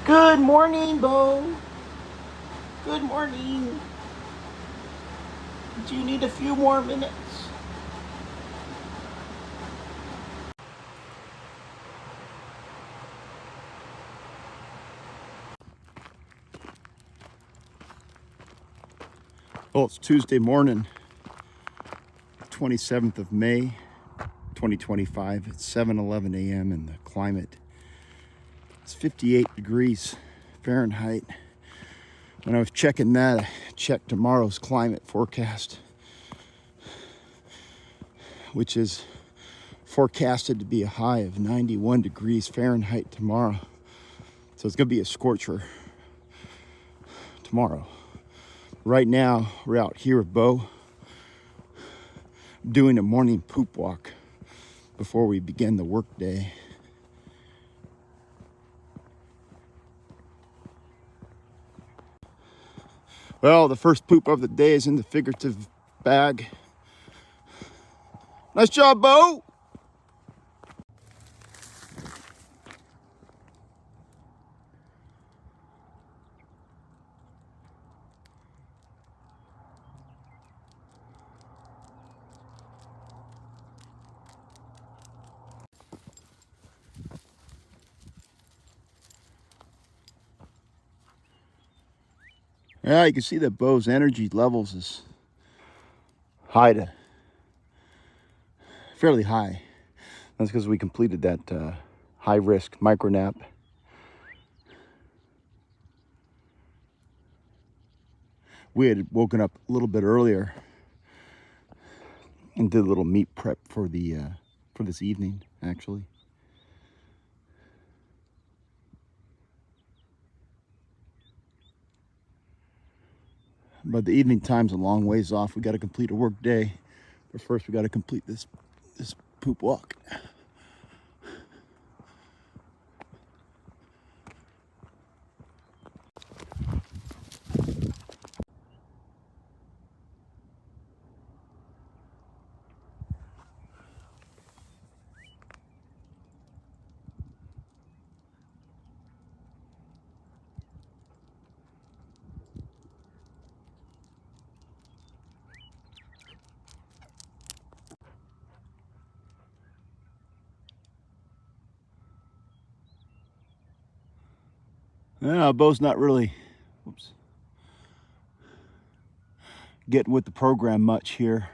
Good morning, Beau. Good morning. Do you need a few more minutes? Well, it's Tuesday morning, 27th of May, 2025. It's 7:11 a.m. and the climate is 58 degrees Fahrenheit. When I was checking that, I checked tomorrow's climate forecast, which is forecasted to be a high of 91 degrees Fahrenheit tomorrow. So it's going to be a scorcher tomorrow. Right now, we're out here with Beau doing a morning poop walk before we begin the work day. Well, the first poop of the day is in the figurative bag. Nice job, Beau! Yeah, you can see that Beau's energy levels is fairly high. That's because we completed that high-risk micro nap. We had woken up a little bit earlier and did a little meat prep for this evening, actually. But the evening time's a long ways off. We got to complete a work day, but first we got to complete this poop walk. Yeah, Beau's not really, getting with the program much here.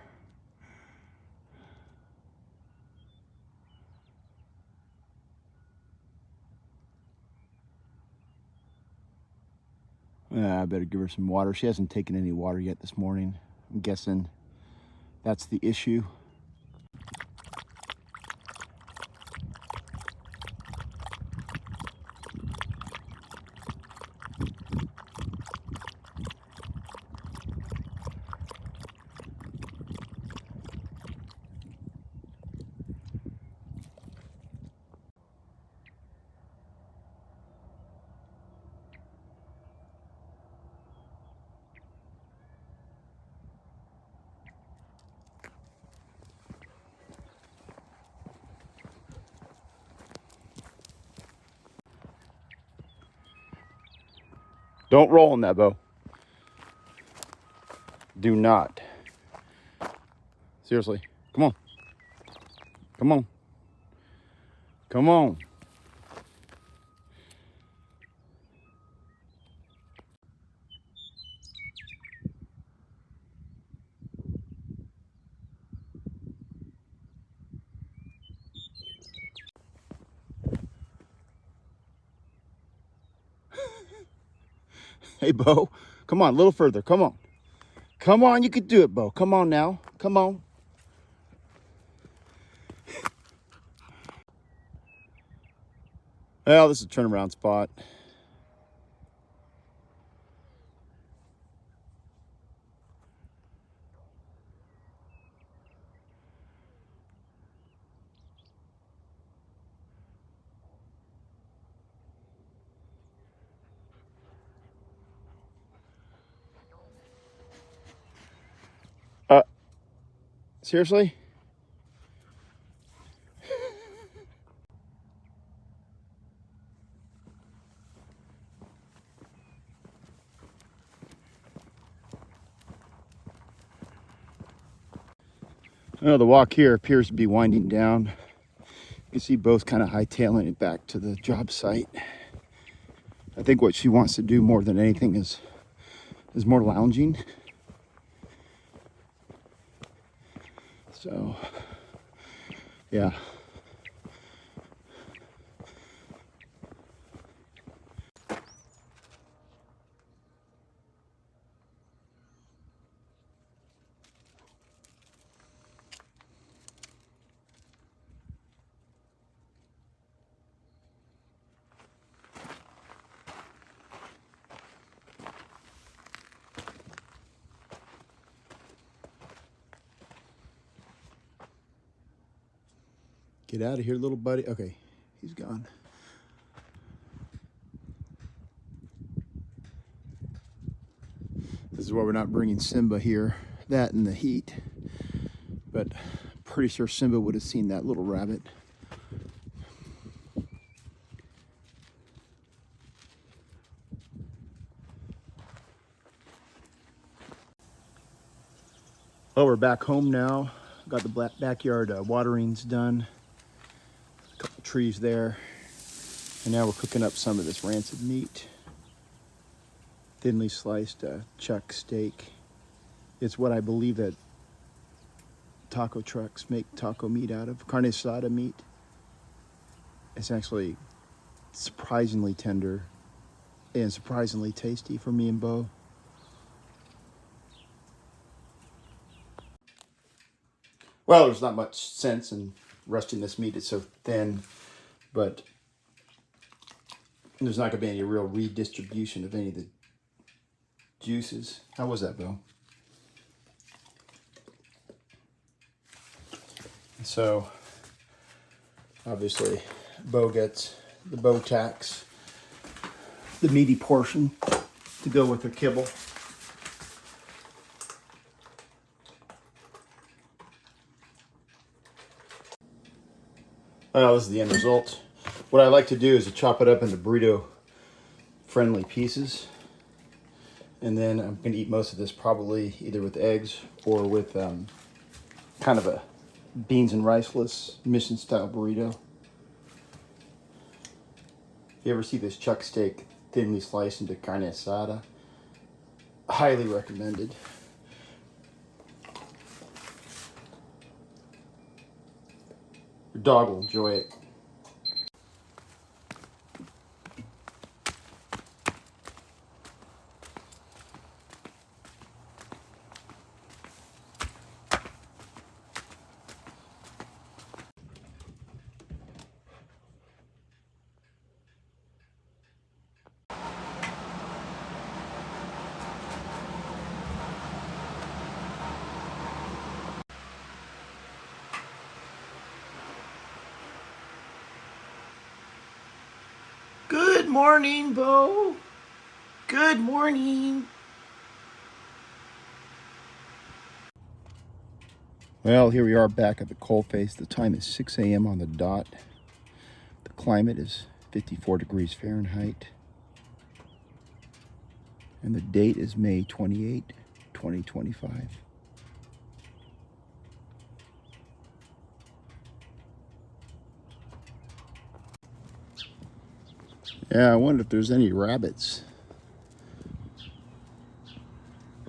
Yeah, I better give her some water. She hasn't taken any water yet this morning. I'm guessing that's the issue. Don't roll in that, Beau. Do not. Seriously. Come on. Come on. Come on. Hey, Beau. Come on, a little further. Come on. Come on, you can do it, Beau. Come on now. Come on. Well, this is a turnaround spot. Seriously? Well, the walk here appears to be winding down. You can see both kind of hightailing it back to the job site. I think what she wants to do more than anything is more lounging. So, yeah. Get out of here, little buddy. Okay, he's gone. This is why we're not bringing Simba here. That in the heat. But pretty sure Simba would have seen that little rabbit. Well, we're back home now. Got the backyard waterings done. A couple trees there. And now we're cooking up some of this rancid meat. Thinly sliced chuck steak. It's what I believe that taco trucks make taco meat out of. Carne asada meat. It's actually surprisingly tender and surprisingly tasty for me and Beau. Well, there's not much sense in roasting this meat. It's so thin, but there's not going to be any real redistribution of any of the juices. How was that, Beau? So, obviously, Beau gets the Beau tax, the meaty portion to go with her kibble. Well, this is the end result. What I like to do is to chop it up into burrito-friendly pieces. And then I'm going to eat most of this probably either with eggs or with kind of a beans and riceless mission-style burrito. If you ever see this chuck steak thinly sliced into carne asada, highly recommended. Your dog will enjoy it. Good morning, Beau. Good morning. Well, here we are back at the coalface. The time is 6 a.m. on the dot. The climate is 54 degrees Fahrenheit. And the date is May 28, 2025. Yeah, I wonder if there's any rabbits.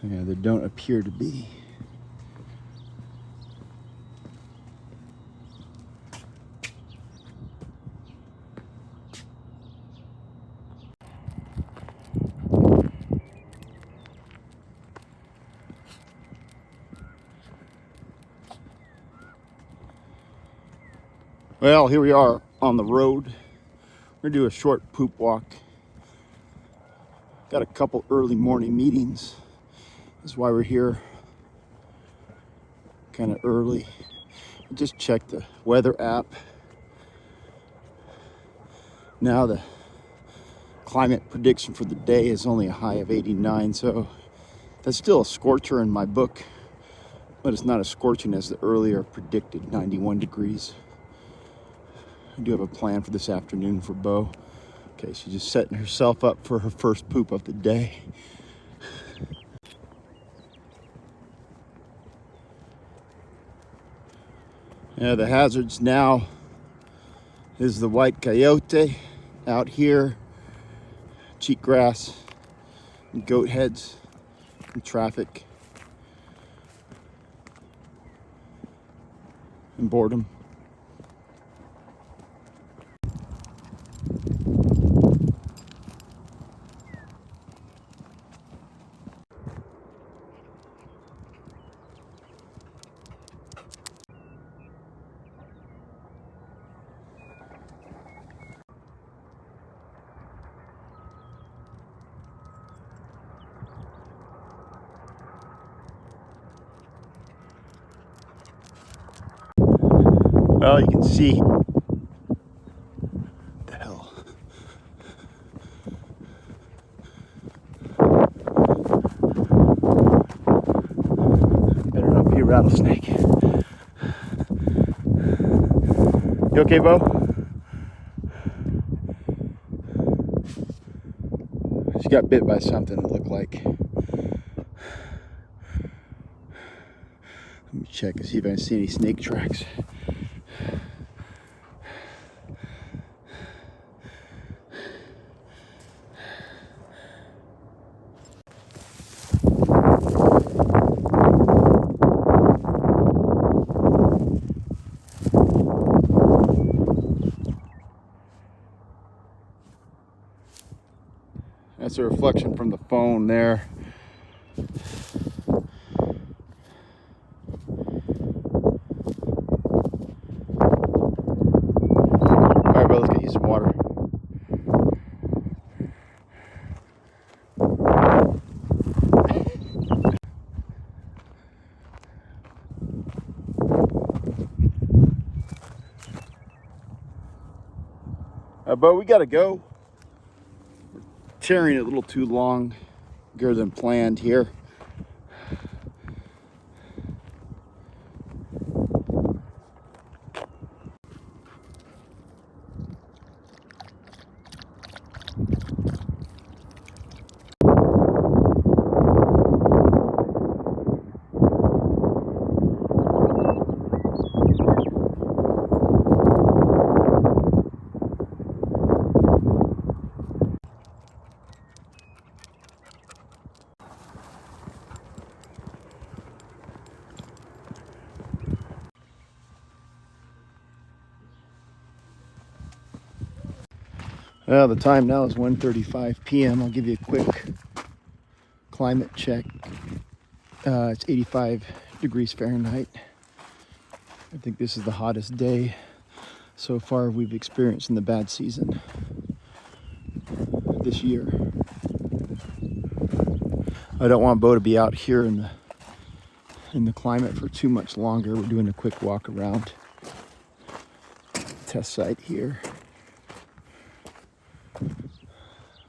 Yeah, there don't appear to be. Well, here we are on the road. We're gonna do a short poop walk. Got a couple early morning meetings. That's why we're here kind of early. I just checked the weather app. Now the climate prediction for the day is only a high of 89, so that's still a scorcher in my book, but it's not as scorching as the earlier predicted 91 degrees. I do have a plan for this afternoon for Beau. Okay, she's just setting herself up for her first poop of the day. Yeah, the hazards now is the white coyote out here, cheatgrass, and goat heads, and traffic, and boredom. Well, you can see the hell. Better not be a rattlesnake. You okay, Beau? She got bit by something that looked like. Let me check and see if I can see any snake tracks. That's a reflection from the phone there. All right, bro, let's get you some water. But we gotta go. We're tearing it a little too longer than planned here. Well, the time now is 1:35 p.m. I'll give you a quick climate check. It's 85 degrees Fahrenheit. I think this is the hottest day so far we've experienced in the bad season this year. I don't want Beau to be out here in the climate for too much longer. We're doing a quick walk around test site here.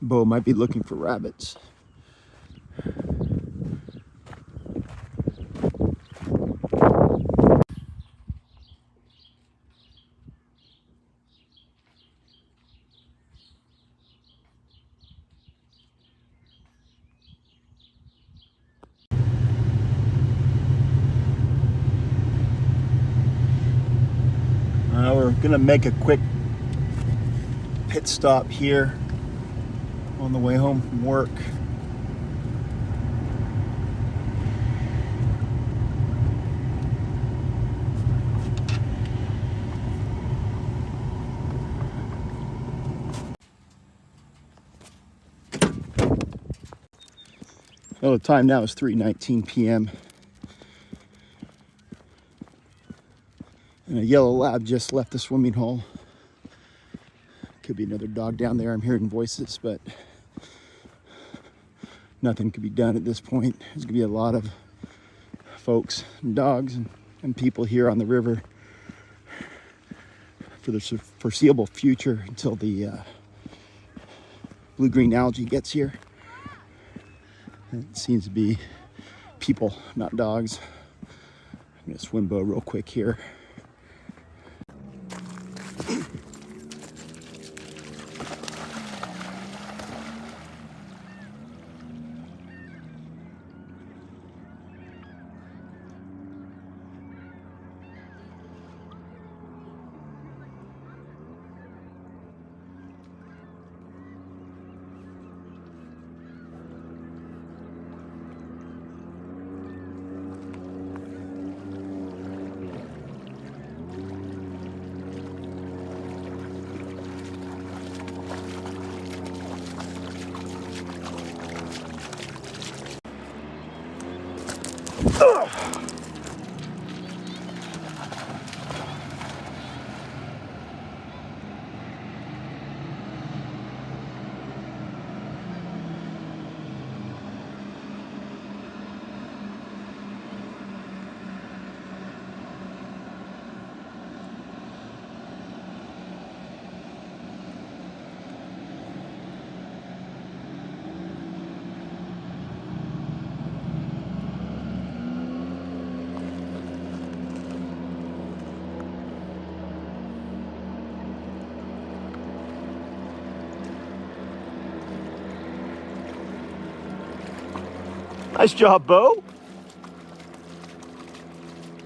Beau might be looking for rabbits. We're gonna make a quick pit stop here on the way home from work. Well, the time now is 3:19 p.m. And a yellow lab just left the swimming hole. Could be another dog down there. I'm hearing voices, but nothing could be done at this point. There's gonna be a lot of folks and dogs and people here on the river for the foreseeable future until the blue-green algae gets here. And it seems to be people, not dogs. I'm gonna swim Beau real quick here. Nice job, Beau.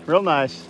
Real nice.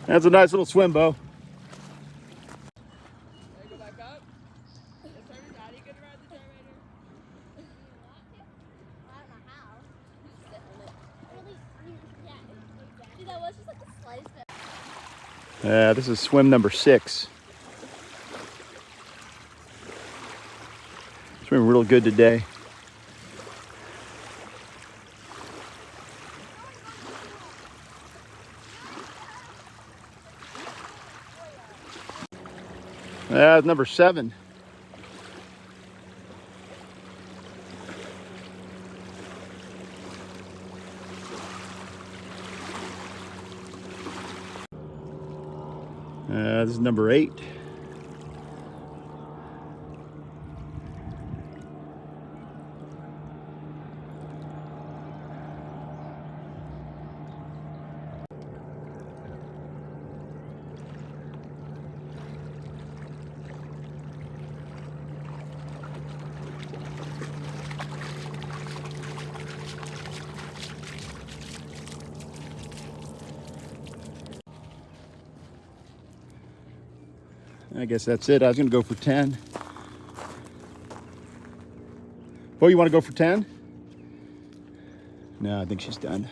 That's a nice little swim, Beau. Go back up. Is Daddy gonna ride the generator? I don't know how. Sit on it. Really? Yeah. Exactly. Dude, that was just like the slightest bit. Yeah, this is swim number 6. Swimming real good today. Yeah, number 7. This is number 8. I guess that's it. I was going to go for 10. Beau, you want to go for 10? No, I think she's done.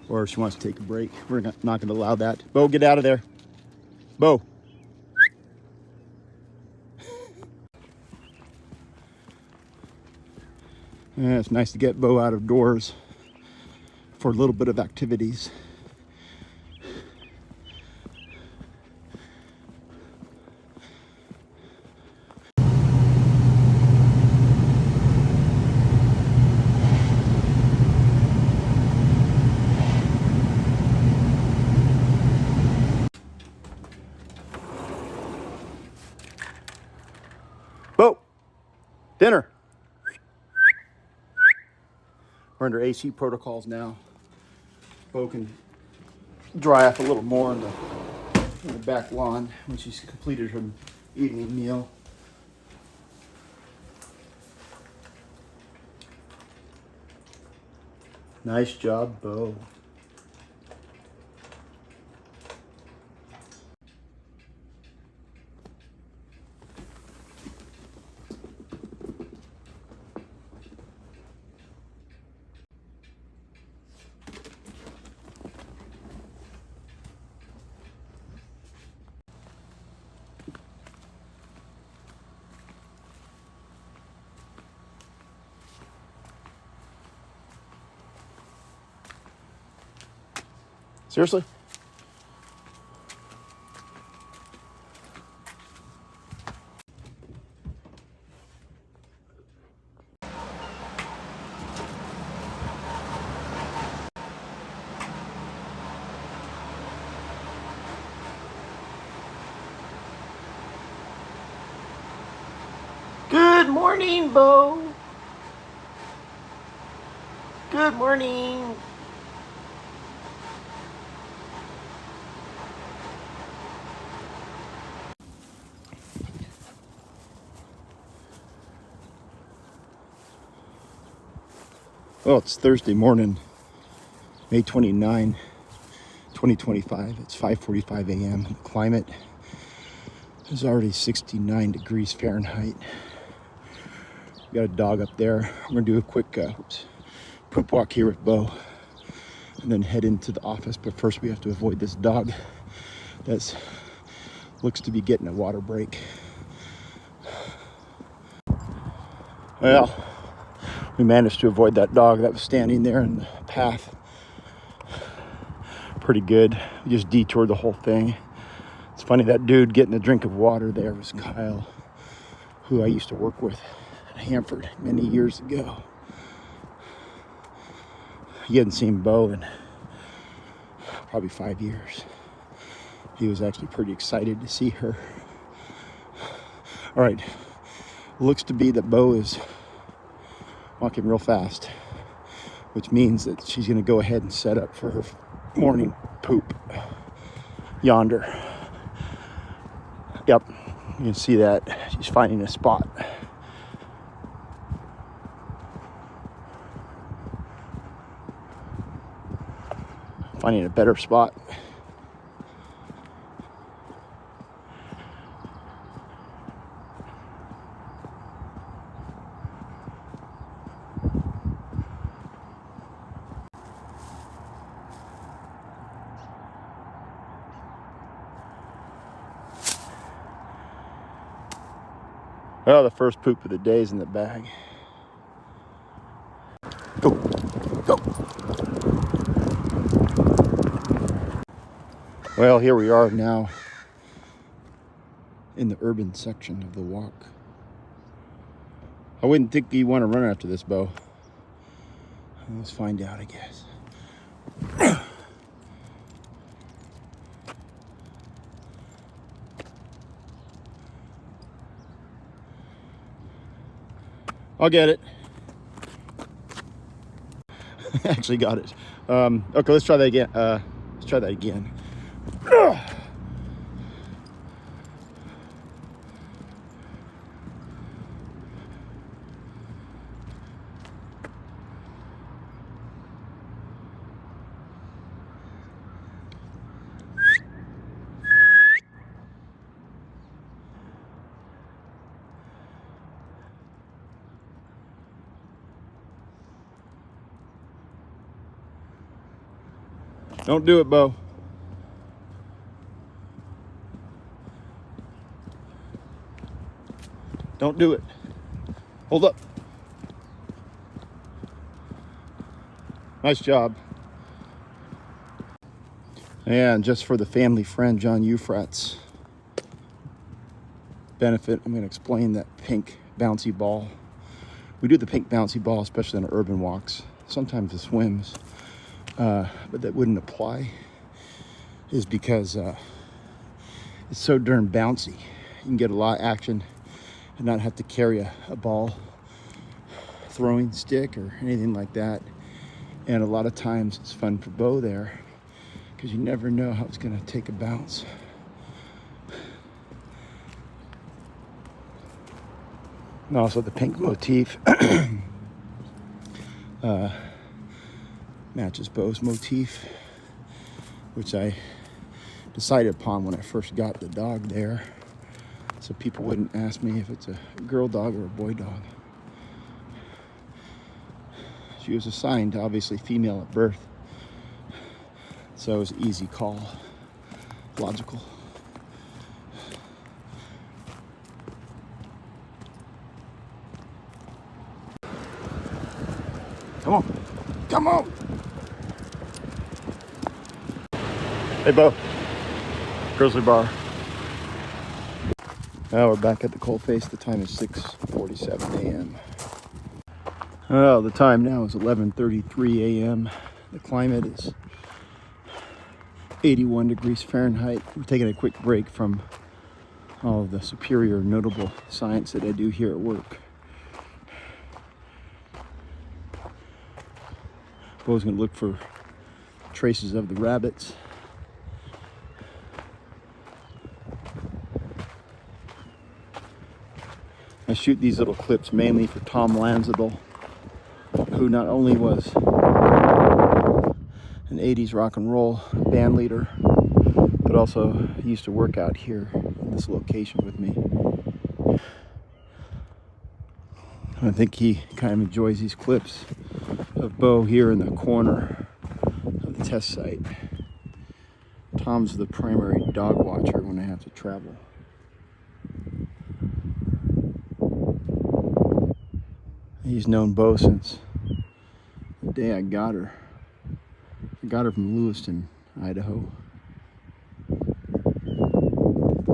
Or she wants to take a break. We're not going to allow that. Beau, get out of there. Beau. Yeah, it's nice to get Beau out of doors for a little bit of activities. Beau, dinner. We're under AC protocols now. Beau can dry up a little more in the back lawn when she's completed her evening meal. Nice job, Beau. Seriously? Good morning, Beau. Good morning. Well, it's Thursday morning, May 29, 2025. It's 5:45 a.m. The climate is already 69 degrees Fahrenheit. We got a dog up there. I'm gonna do a quick poop walk here with Beau and then head into the office. But first we have to avoid this dog that looks to be getting a water break. Well, we managed to avoid that dog that was standing there in the path. Pretty good. We just detoured the whole thing. It's funny, that dude getting a drink of water there was Kyle, who I used to work with at Hanford many years ago. He hadn't seen Beau in probably 5 years. He was actually pretty excited to see her. All right, looks to be that Beau is walking real fast, which means that she's gonna go ahead and set up for her morning poop yonder. Yep, you can see that she's finding a spot. Finding a better spot. Well, the first poop of the day is in the bag. Go, go. Well, here we are now in the urban section of the walk. I wouldn't think you want to run after this, Beau. Let's find out, I guess. I'll get it. Actually got it. Okay, let's try that again. Let's try that again. Don't do it, Beau. Don't do it. Hold up. Nice job. And just for the family friend John Euphrat's benefit, I'm going to explain that pink bouncy ball. We do the pink bouncy ball, especially on urban walks. Sometimes it swims, but that wouldn't apply. Is because it's so darn bouncy. You can get a lot of action and not have to carry a ball throwing stick or anything like that. And a lot of times it's fun for Beau there because you never know how it's going to take a bounce. And also the pink motif matches Beau's motif, which I decided upon when I first got the dog there, so people wouldn't ask me if it's a girl dog or a boy dog. She was assigned obviously female at birth, so it was an easy call, logical. Come on, come on. Hey, Beau. Grizzly bar. Now we're back at the coalface. The time is 6:47 a.m. Well, the time now is 11:33 a.m. The climate is 81 degrees Fahrenheit. We're taking a quick break from all of the superior notable science that I do here at work. Beau's gonna look for traces of the rabbits. I shoot these little clips mainly for Tom Lanzadel, who not only was an 80s rock and roll band leader, but also used to work out here in this location with me. I think he kind of enjoys these clips of Beau here in the corner of the test site. Tom's the primary dog watcher when I have to travel. He's known Beau since the day I got her. I got her from Lewiston, Idaho.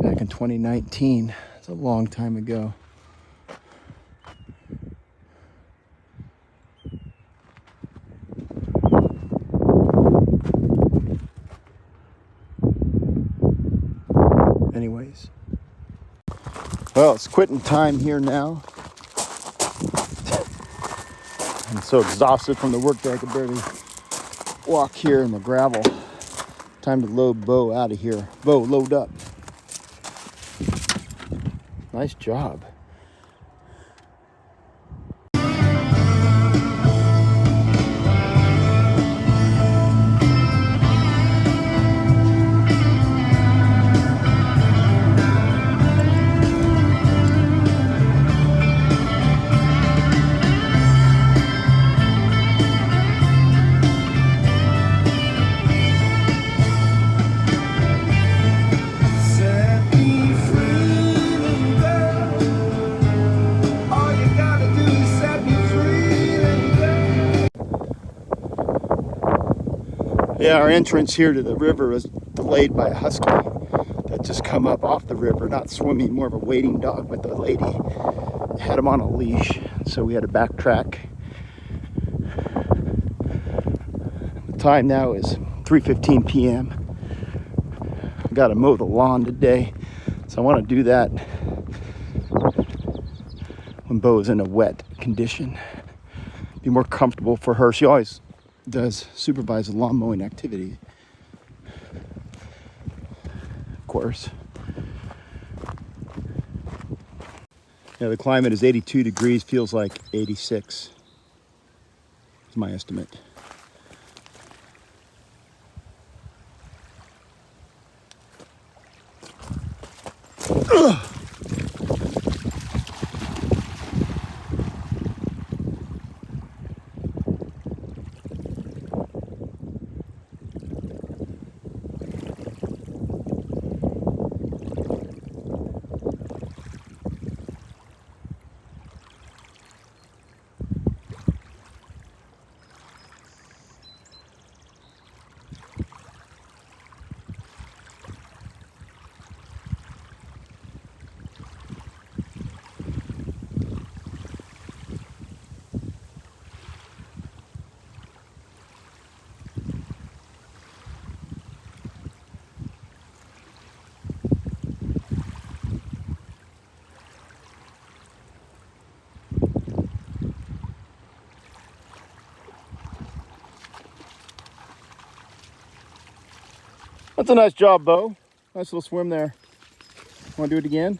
Back in 2019. It's a long time ago. Anyways. Well, it's quitting time here now. I'm so exhausted from the workday I could barely walk here in the gravel. Time to load Beau out of here. Beau, load up. Nice job. Yeah, our entrance here to the river was delayed by a husky that just come up off the river, not swimming, more of a waiting dog, but the lady had him on a leash, so we had to backtrack. The time now is 3:15 p.m. I got to mow the lawn today, so I want to do that when Beau is in a wet condition. Be more comfortable for her. She always does supervise the lawn mowing activity, of course. Yeah, the climate is 82 degrees, feels like 86 is my estimate. Ugh. That's a nice job, Beau. Nice little swim there. Want to do it again?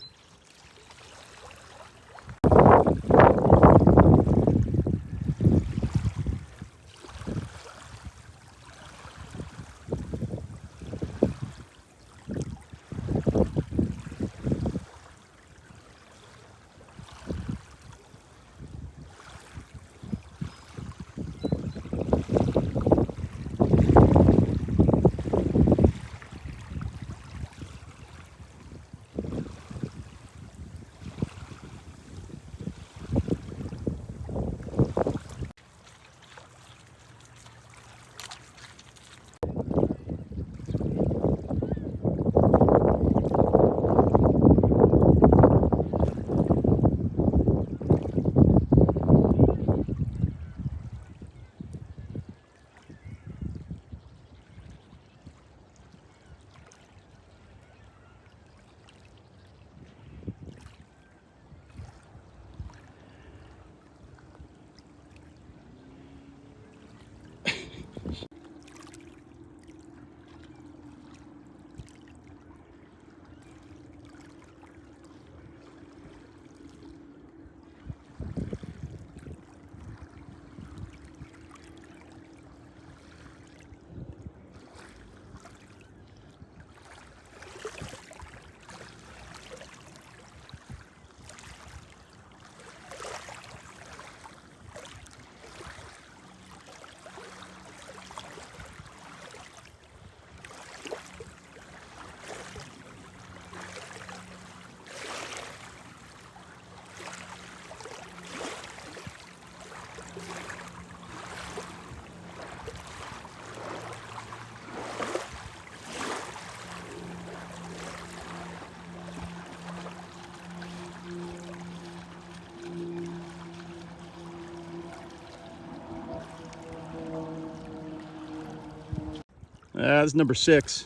That's number 6.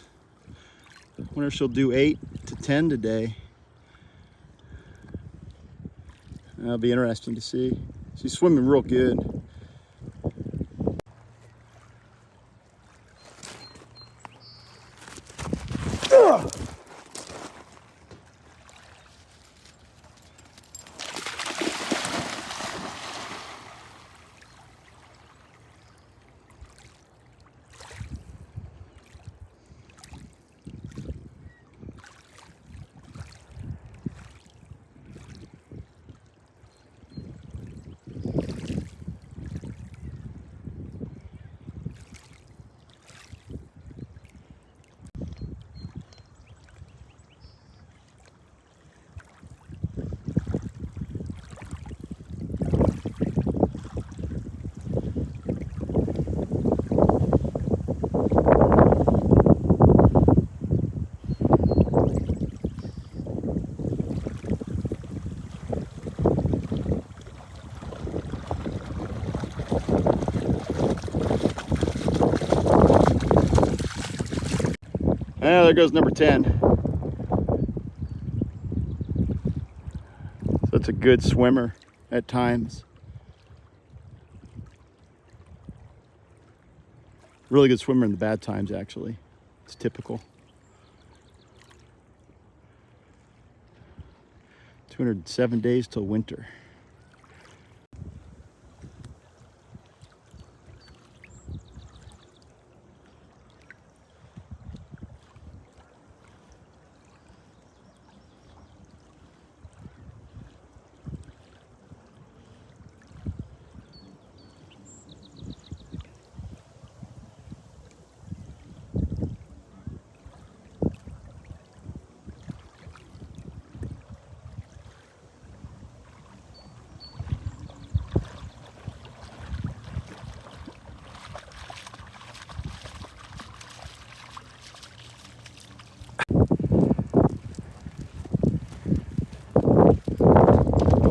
Wonder if she'll do 8 to 10 today. That'll be interesting to see. She's swimming real good. Ugh. Ah, there goes number 10. So that's a good swimmer at times. Really good swimmer in the bad times, actually. It's typical. 207 days till winter.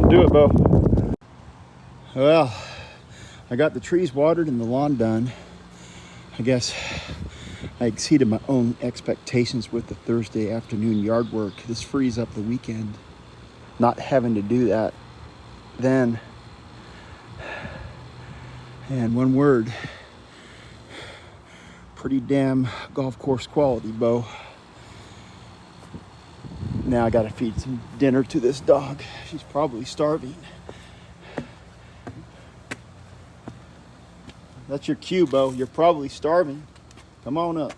Do it, Beau. Well, I got the trees watered and the lawn done. I guess I exceeded my own expectations with the Thursday afternoon yard work. This frees up the weekend, not having to do that then. And one word, pretty damn golf course quality, Beau. Now I gotta feed some dinner to this dog. She's probably starving. That's your cue, Beau. You're probably starving. Come on up.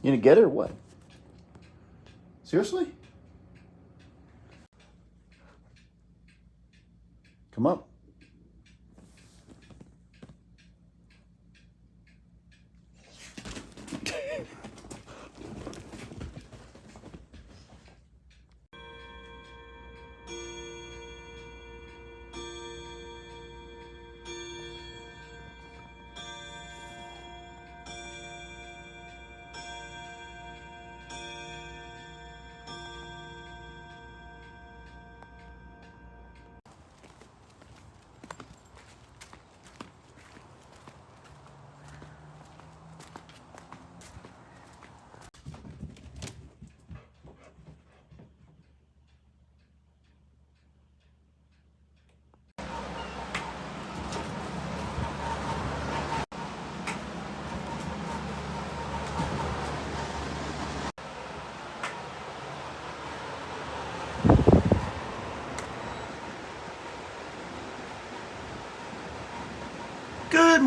You gonna get it or what? Seriously? Come up.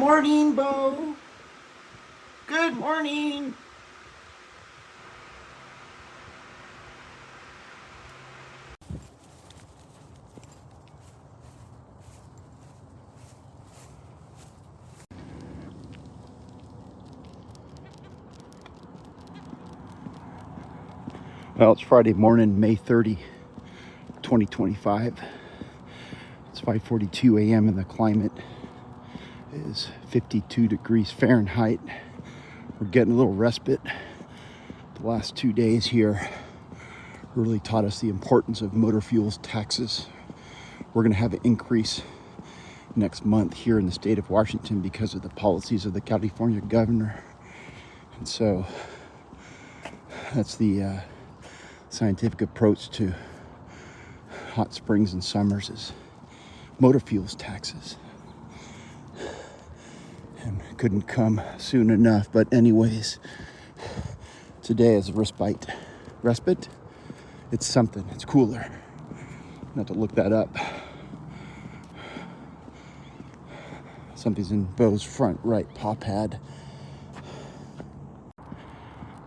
morning, Beau. Good morning. Well, it's Friday morning, May 30, 2025. It's 5:42 a.m. and the climate is 52 degrees Fahrenheit. We're getting a little respite. The last 2 days here really taught us the importance of motor fuels taxes. We're going to have an increase next month here in the state of Washington because of the policies of the California governor. And so that's the scientific approach to hot springs and summers is motor fuels taxes. And couldn't come soon enough. But anyways, today is a respite. Respite? It's something. It's cooler. I have to look that up. Something's in Beau's front right paw pad.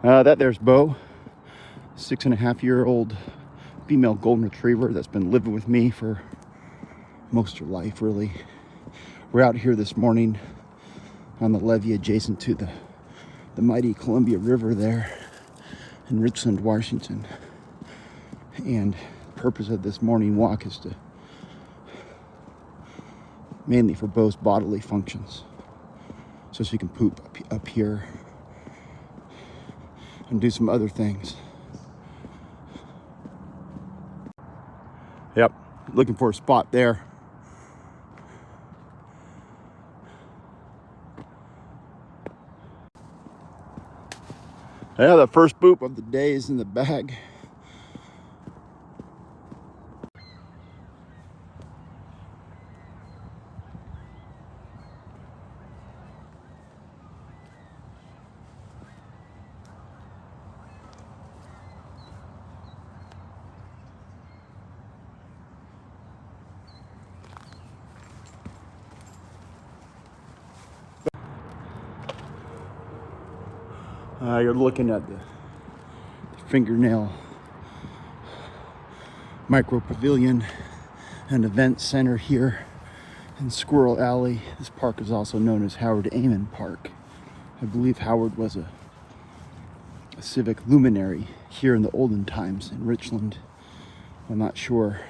That there's Beau, 6.5-year-old female golden retriever that's been living with me for most of her life, really. We're out here this morning on the levee adjacent to the mighty Columbia River there in Richland, Washington. And the purpose of this morning walk is to mainly for Beau's bodily functions, so she can poop up here and do some other things. Yep, looking for a spot there. Yeah, the first poop of the day is in the bag. You're looking at the fingernail micro pavilion and event center here in Squirrel Alley. This park is also known as Howard Amon Park. I believe Howard was a civic luminary here in the olden times in Richland. I'm not sure.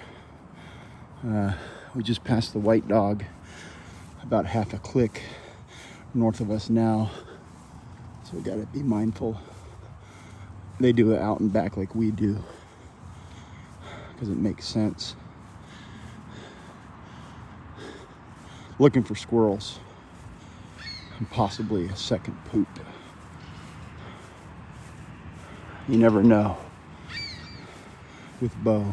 We just passed the White Dog, about half a click north of us now. So we gotta be mindful. They do it out and back like we do, because it makes sense. Looking for squirrels and possibly a second poop. You never know with Beau.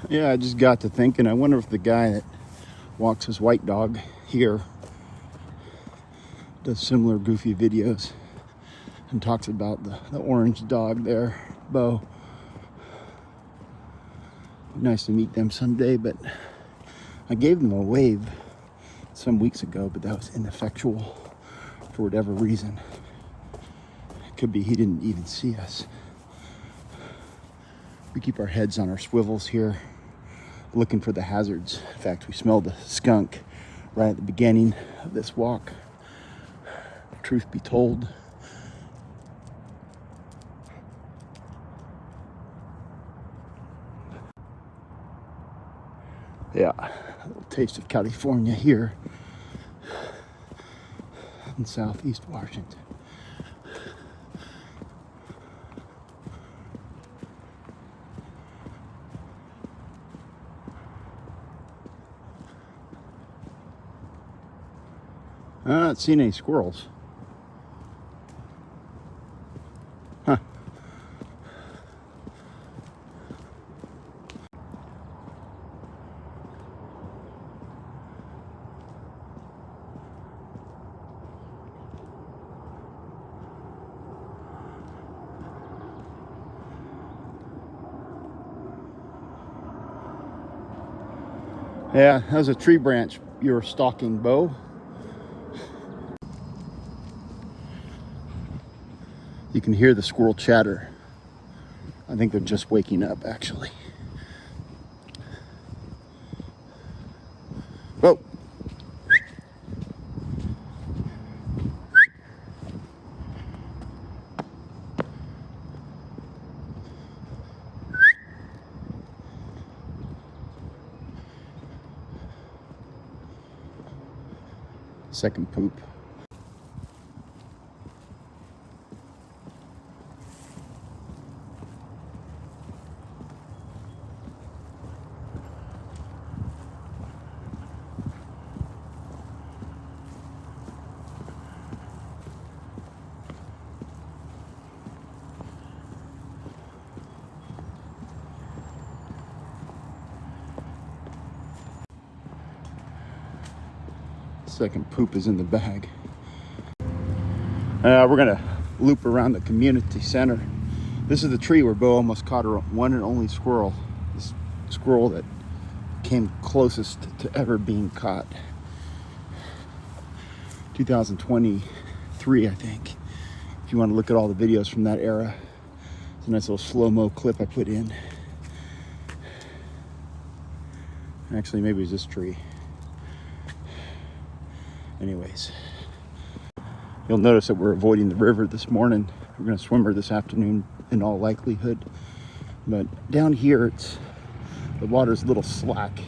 Yeah, I just got to thinking, I wonder if the guy that walks his White Dog here does similar goofy videos and talks about the orange dog there, Beau. Nice to meet them someday, but I gave them a wave some weeks ago, but that was ineffectual for whatever reason. It could be he didn't even see us. We keep our heads on our swivels here, looking for the hazards. In fact, we smelled a skunk right at the beginning of this walk. Truth be told, yeah, a little taste of California here in southeast Washington. I'm not seeing any squirrels. Huh. Yeah, that was a tree branch you were stalking, Beau. You can hear the squirrel chatter. I think they're just waking up, actually. Whoa. Second poop. Second poop is in the bag. We're gonna loop around the community center. This is the tree where Beau almost caught her one and only squirrel. This squirrel that came closest to ever being caught. 2023, I think. If you want to look at all the videos from that era, it's a nice little slow-mo clip I put in. Actually, maybe it was this tree. Anyways, you'll notice that we're avoiding the river this morning. We're going to swim her this afternoon in all likelihood. But down here, the water's a little slack,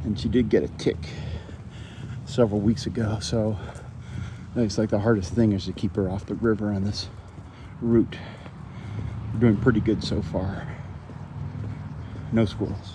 and she did get a tick several weeks ago. So it's like the hardest thing is to keep her off the river on this route. We're doing pretty good so far. No squirrels.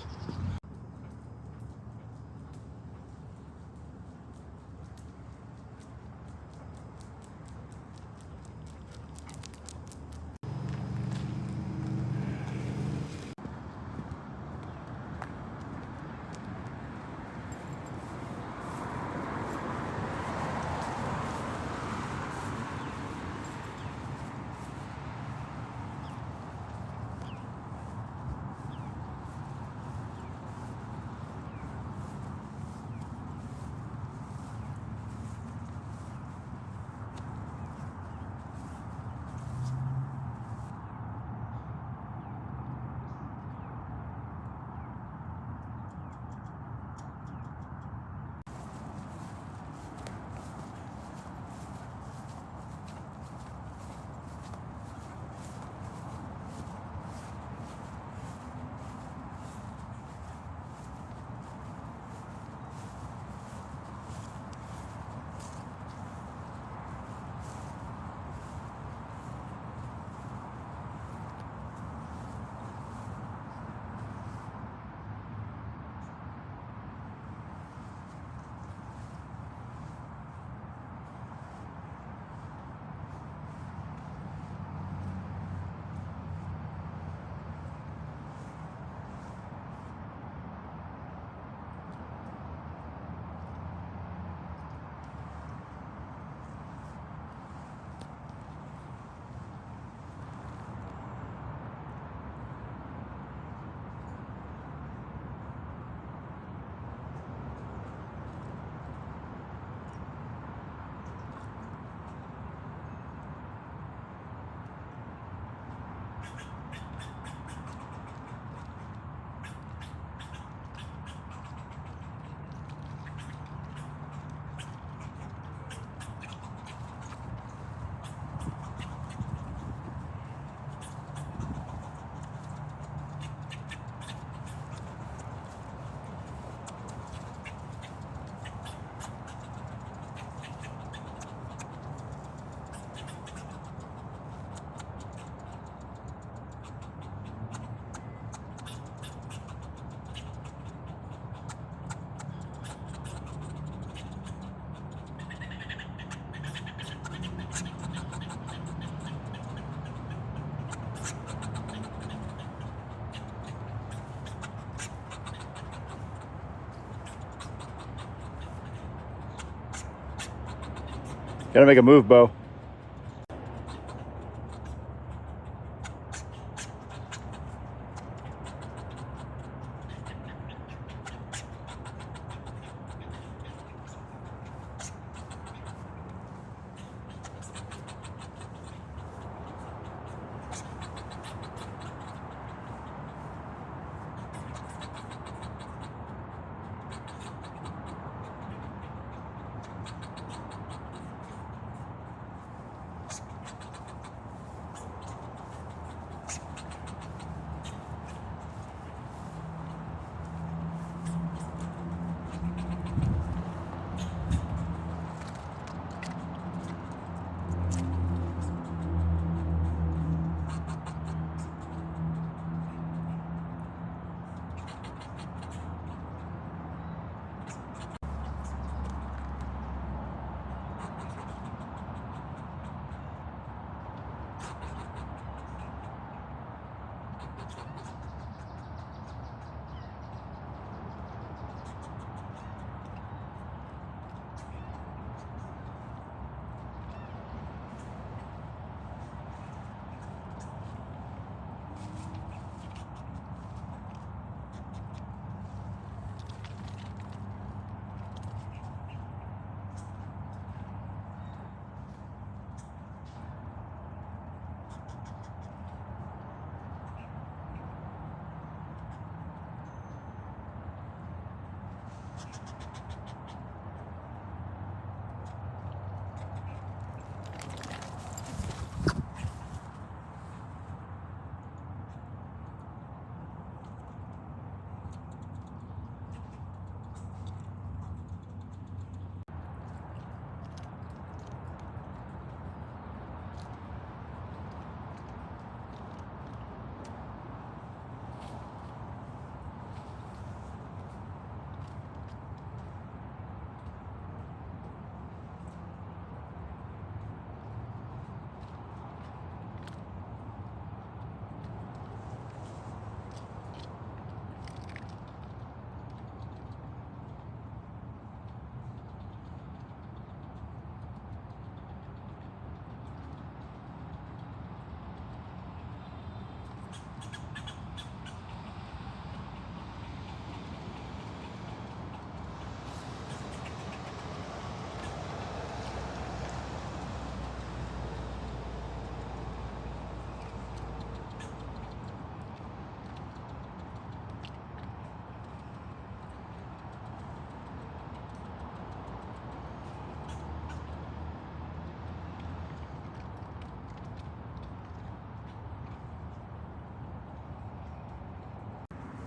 Gotta make a move, Beau.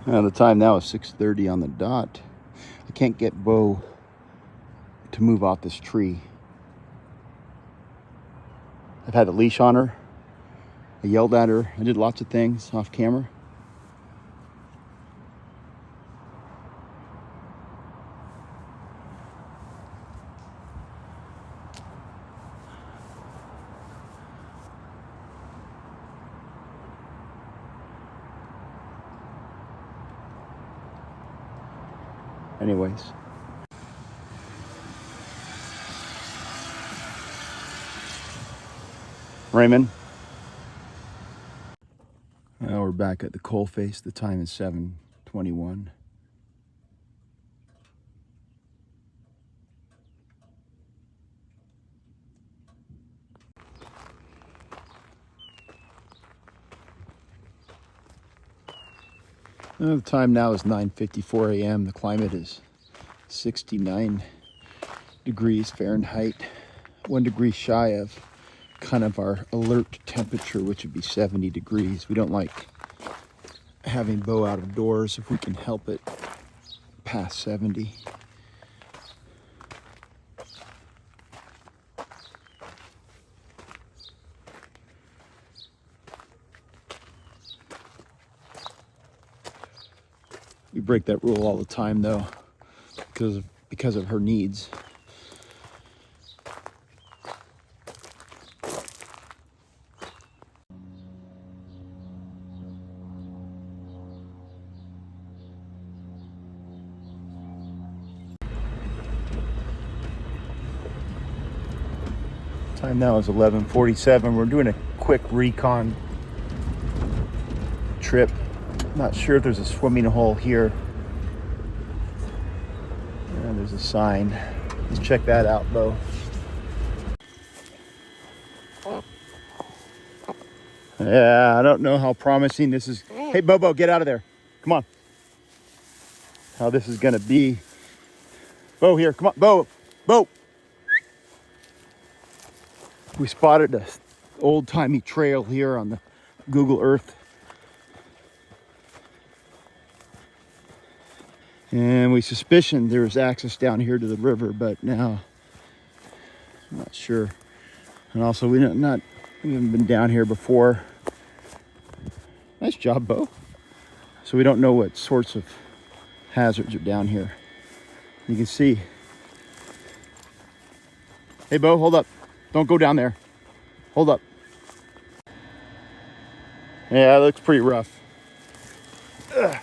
The time now is 6:30 on the dot. I can't get Beau to move off this tree. I've had a leash on her. I yelled at her. I did lots of things off camera. Anyways. Raymond. Now we're back at the coal face. The time is 7:21. The time now is 9:54 a.m. The climate is 69 degrees Fahrenheit, 1 degree shy of kind of our alert temperature, which would be 70 degrees. We don't like having Beau out of doors if we can help it past 70. We break that rule all the time though, because of her needs. Time now is 11:47. We're doing a quick recon trip. Not sure if there's a swimming hole here. Yeah, there's a sign. Let's check that out, Beau. Yeah, I don't know how promising this is. Hey, Bobo, get out of there. Come on. How this is gonna be. Beau, here, come on, Beau, Beau. We spotted a old-timey trail here on the Google Earth. And we suspicioned there was access down here to the river, but now I'm not sure. And also we haven't been down here before. Nice job, Beau. So we don't know what sorts of hazards are down here. You can see. Hey, Beau, hold up. Don't go down there. Hold up. Yeah, it looks pretty rough. Ugh.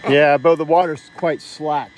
Yeah, Beau, the water's quite slack.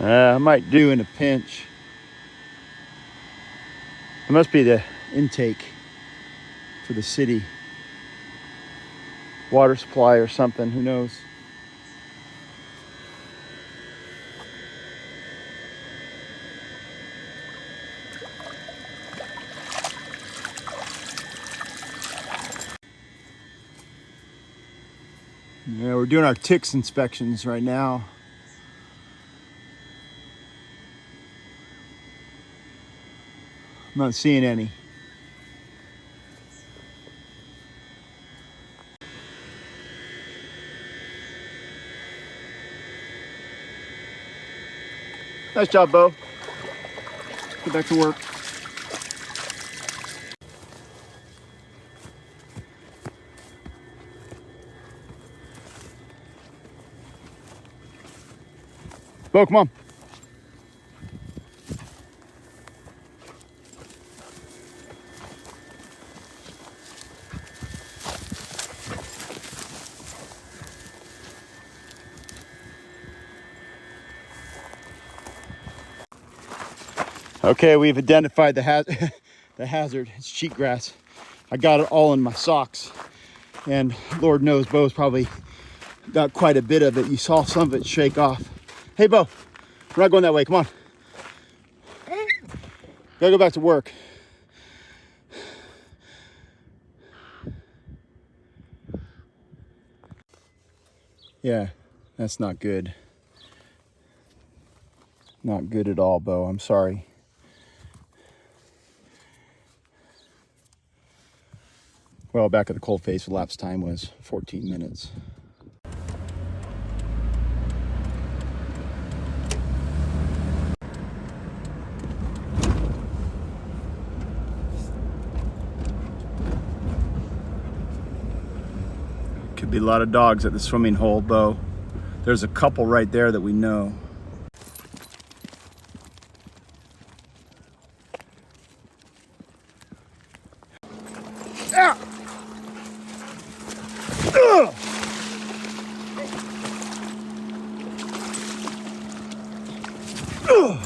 I might do in a pinch. It must be the intake for the city water supply or something, who knows. Yeah, we're doing our ticks inspections right now. I'm not seeing any. Nice job, Beau. Get back to work. Beau, come on. Okay, we've identified the the hazard. It's cheatgrass. I got it all in my socks, and Lord knows Beau's probably got quite a bit of it. You saw some of it shake off. Hey, Beau, we're not going that way. Come on. Gotta go back to work. Yeah, that's not good. Not good at all, Beau. I'm sorry. Well, back at the cold face, elapsed time was 14 minutes. Could be a lot of dogs at the swimming hole, Beau. There's a couple right there that we know. Ah! Ugh! Ugh!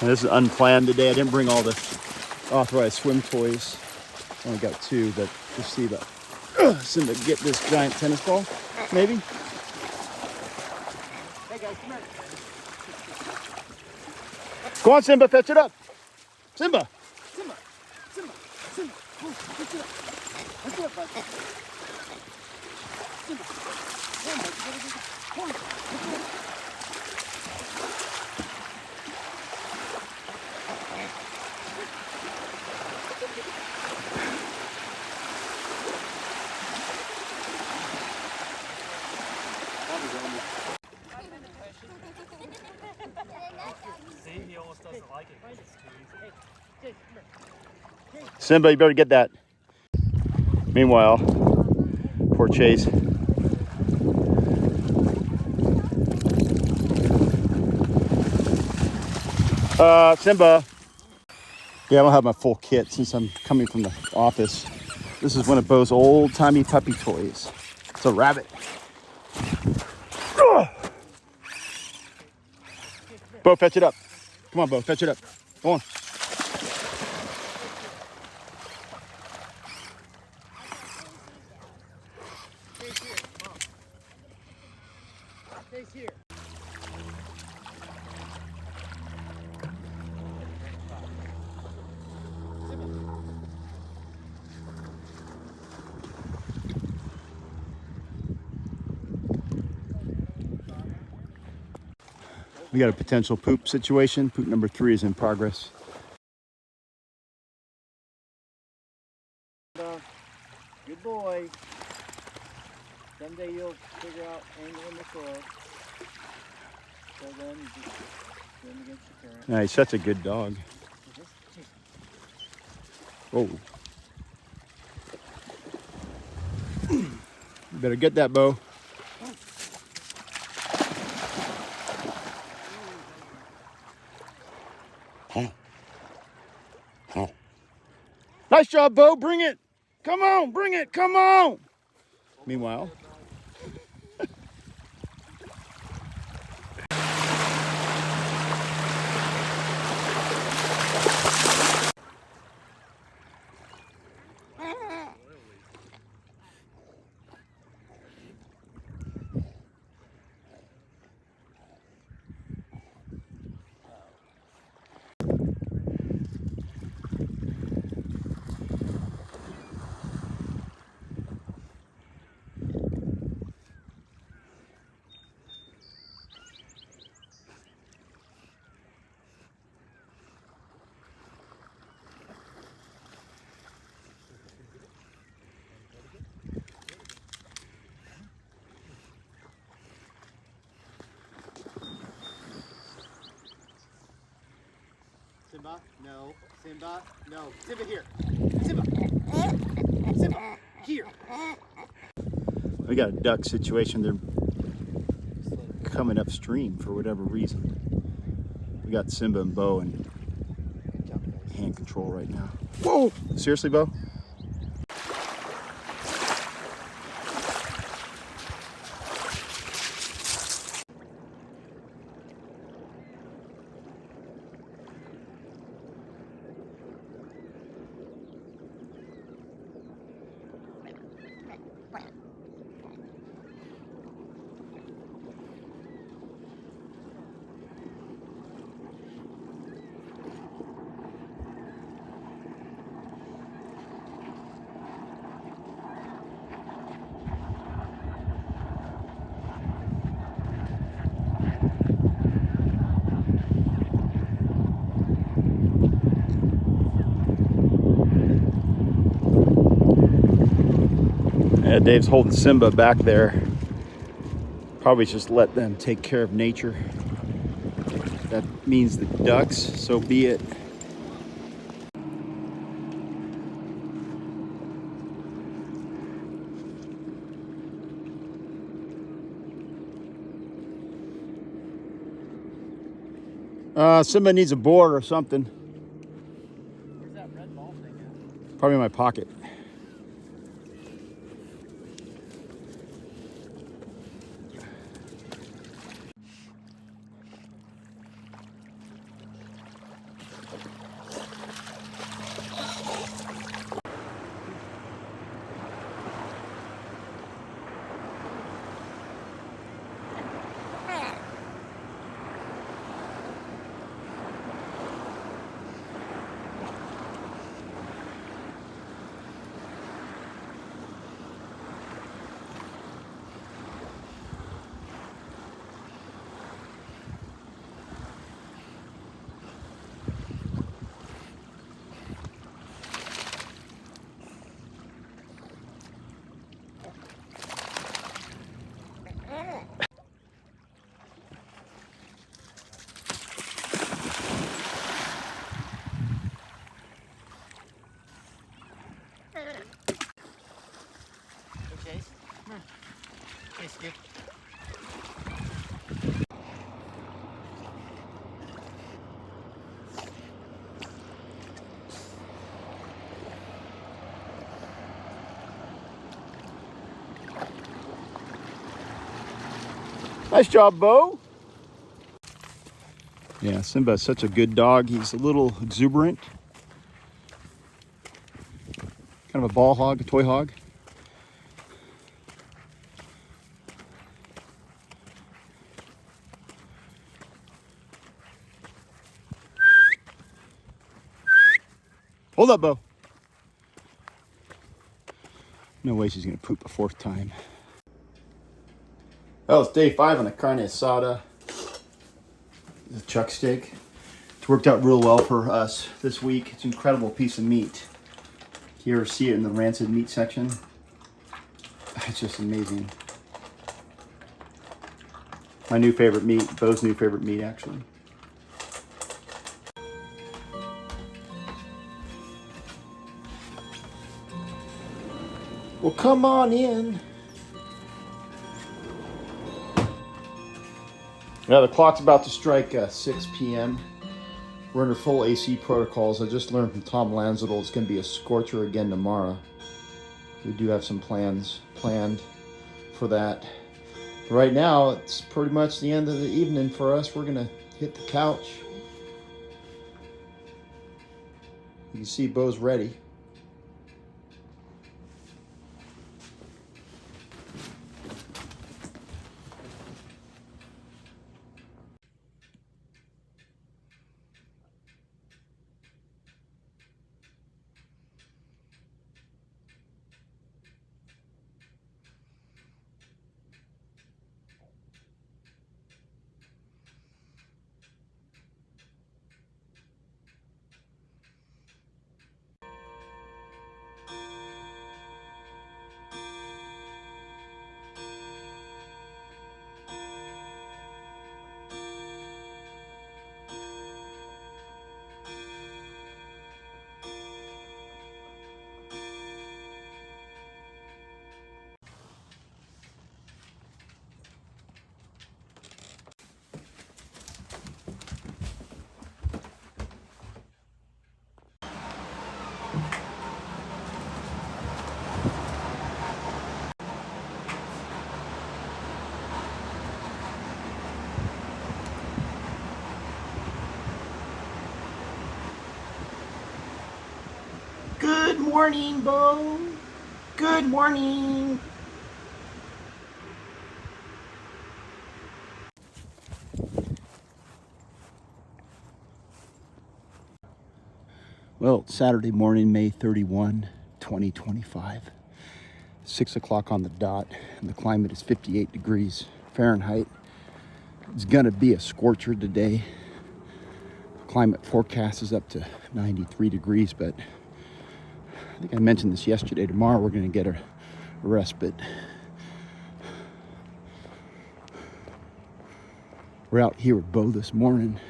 And this is unplanned today. I didn't bring all the authorized swim toys. Only got 2, but we'll see about Simba get this giant tennis ball, maybe. Hey guys, come here. Go on, Simba, fetch it up. Simba. Simba. Simba. Simba. Oh, fetch it up. Fetch it up, bud. Simba. Come on, bud. Come on. Fetch it up. See, he almost doesn't like it. Hey, come here. Simba, you better get that. Meanwhile, poor Chase. Simba. Yeah, I don't have my full kit since I'm coming from the office. This is one of Beau's old-timey puppy toys. It's a rabbit. Ugh. Beau, fetch it up. Come on, Beau, fetch it up. Go on. Chase here. We got a potential poop situation. Poop number 3 is in progress. Good boy. Someday you'll figure out angling the soil. So then you just swim against the current. Yeah, he's such a good dog. Oh. You better get that, Beau. Nice job, Beau. Bring it. Come on, bring it. Come on. Meanwhile, Simba, no. Simba, no. Simba here. Simba. Simba, here. We got a duck situation. They're coming upstream for whatever reason. We got Simba and Beau in hand control right now. Whoa! Seriously, Beau? Yeah, Dave's holding Simba back there. Probably just let them take care of nature. That means the ducks, so be it. Simba needs a board or something. Where's that red ball thing at? Probably in my pocket. Chase, come here. Chase, give. Nice job, Beau. Yeah, Simba is such a good dog. He's a little exuberant. Kind of a ball hog, a toy hog. Hold up, Beau. No way she's gonna poop a fourth time. Well, it's day 5 on the carne asada. The chuck steak. It's worked out real well for us this week. It's an incredible piece of meat. Here, see it in the rancid meat section. It's just amazing. My new favorite meat, Beau's new favorite meat, actually. Well, come on in. Yeah, the clock's about to strike 6 p.m. We're under full AC protocols. I just learned from Tom Lanzadel it's going to be a scorcher again tomorrow. We do have some plans planned for that. Right now, it's pretty much the end of the evening for us. We're going to hit the couch. You can see Beau's ready. Good morning, Beau. Good morning. Well, it's Saturday morning, May 31, 2025. 6 o'clock on the dot, and the climate is 58 degrees Fahrenheit. It's gonna be a scorcher today. Climate forecast is up to 93 degrees, but I think I mentioned this yesterday. Tomorrow we're gonna get a respite. We're out here with Beau this morning,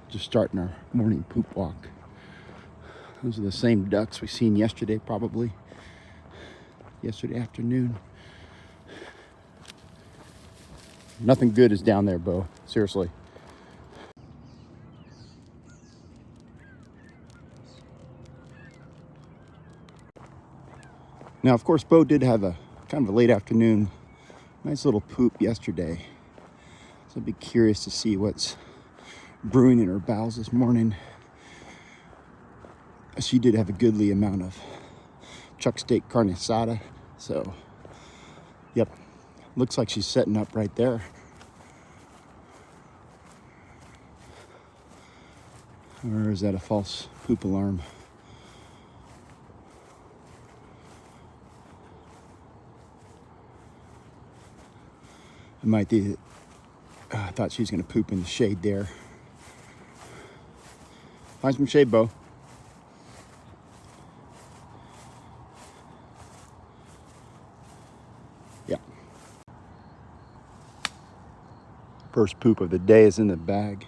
just starting our morning poop walk. Those are the same ducks we seen yesterday, probably. Yesterday afternoon. Nothing good is down there, Beau. Seriously. Now, of course, Beau did have a kind of a late afternoon, nice little poop yesterday. So I'd be curious to see what's brewing in her bowels this morning. She did have a goodly amount of chuck steak carne asada. So, yep, looks like she's setting up right there. Or is that a false poop alarm? It might be. I thought she was going to poop in the shade there. Find some shade, Beau. Yeah. First poop of the day is in the bag.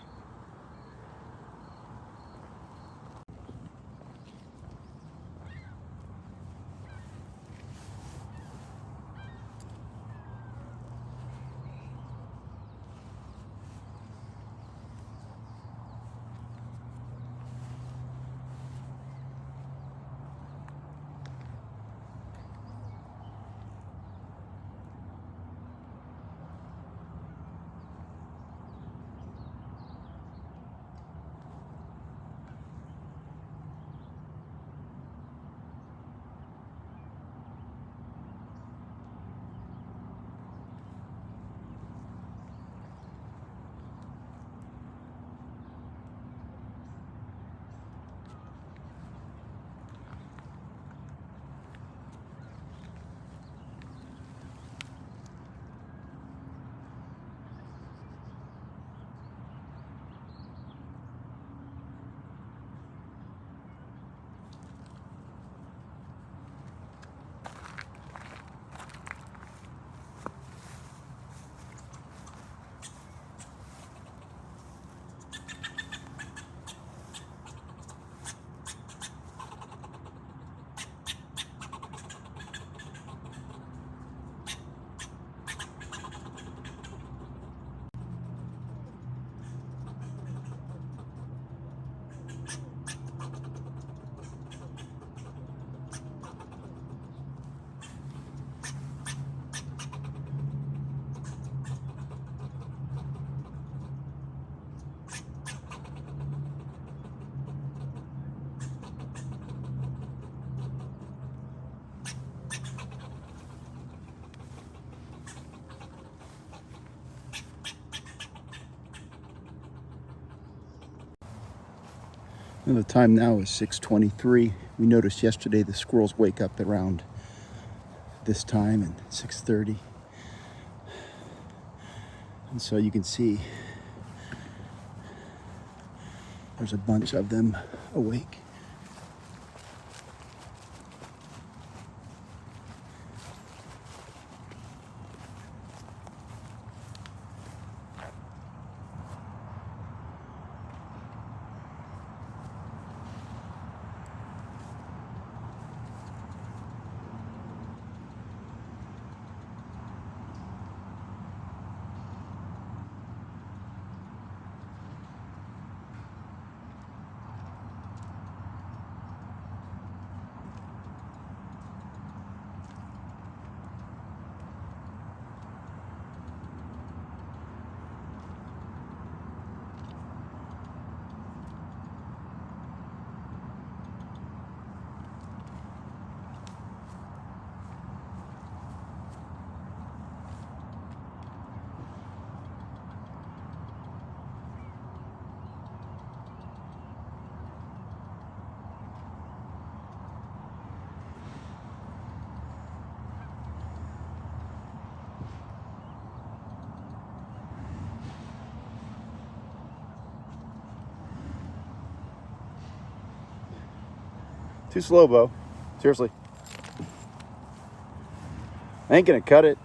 And the time now is 6:23. We noticed yesterday the squirrels wake up around this time and 6:30. And so you can see there's a bunch of them awake. Too slow, Beau. Seriously. I ain't gonna cut it.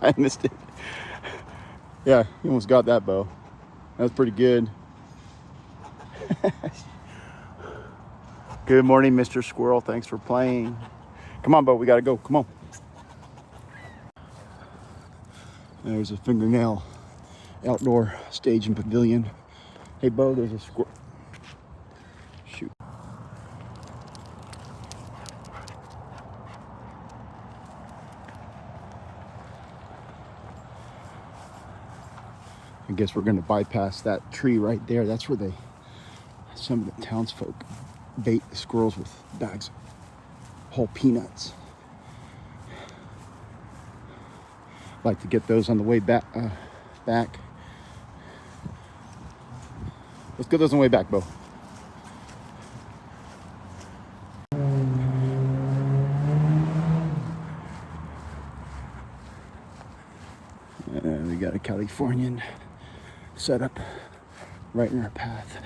I missed it. Yeah, you almost got that, Beau. That was pretty good. Good morning, Mr. Squirrel. Thanks for playing. Come on, Beau. We gotta go. Come on. There's a fingernail outdoor stage and pavilion. Hey, Beau, there's a squirrel. Shoot. I guess we're gonna bypass that tree right there. That's where some of the townsfolk bait the squirrels with bags of whole peanuts. Like to get those on the way back. Let's get those on the way back, Beau. We got a Californian set up right in our path.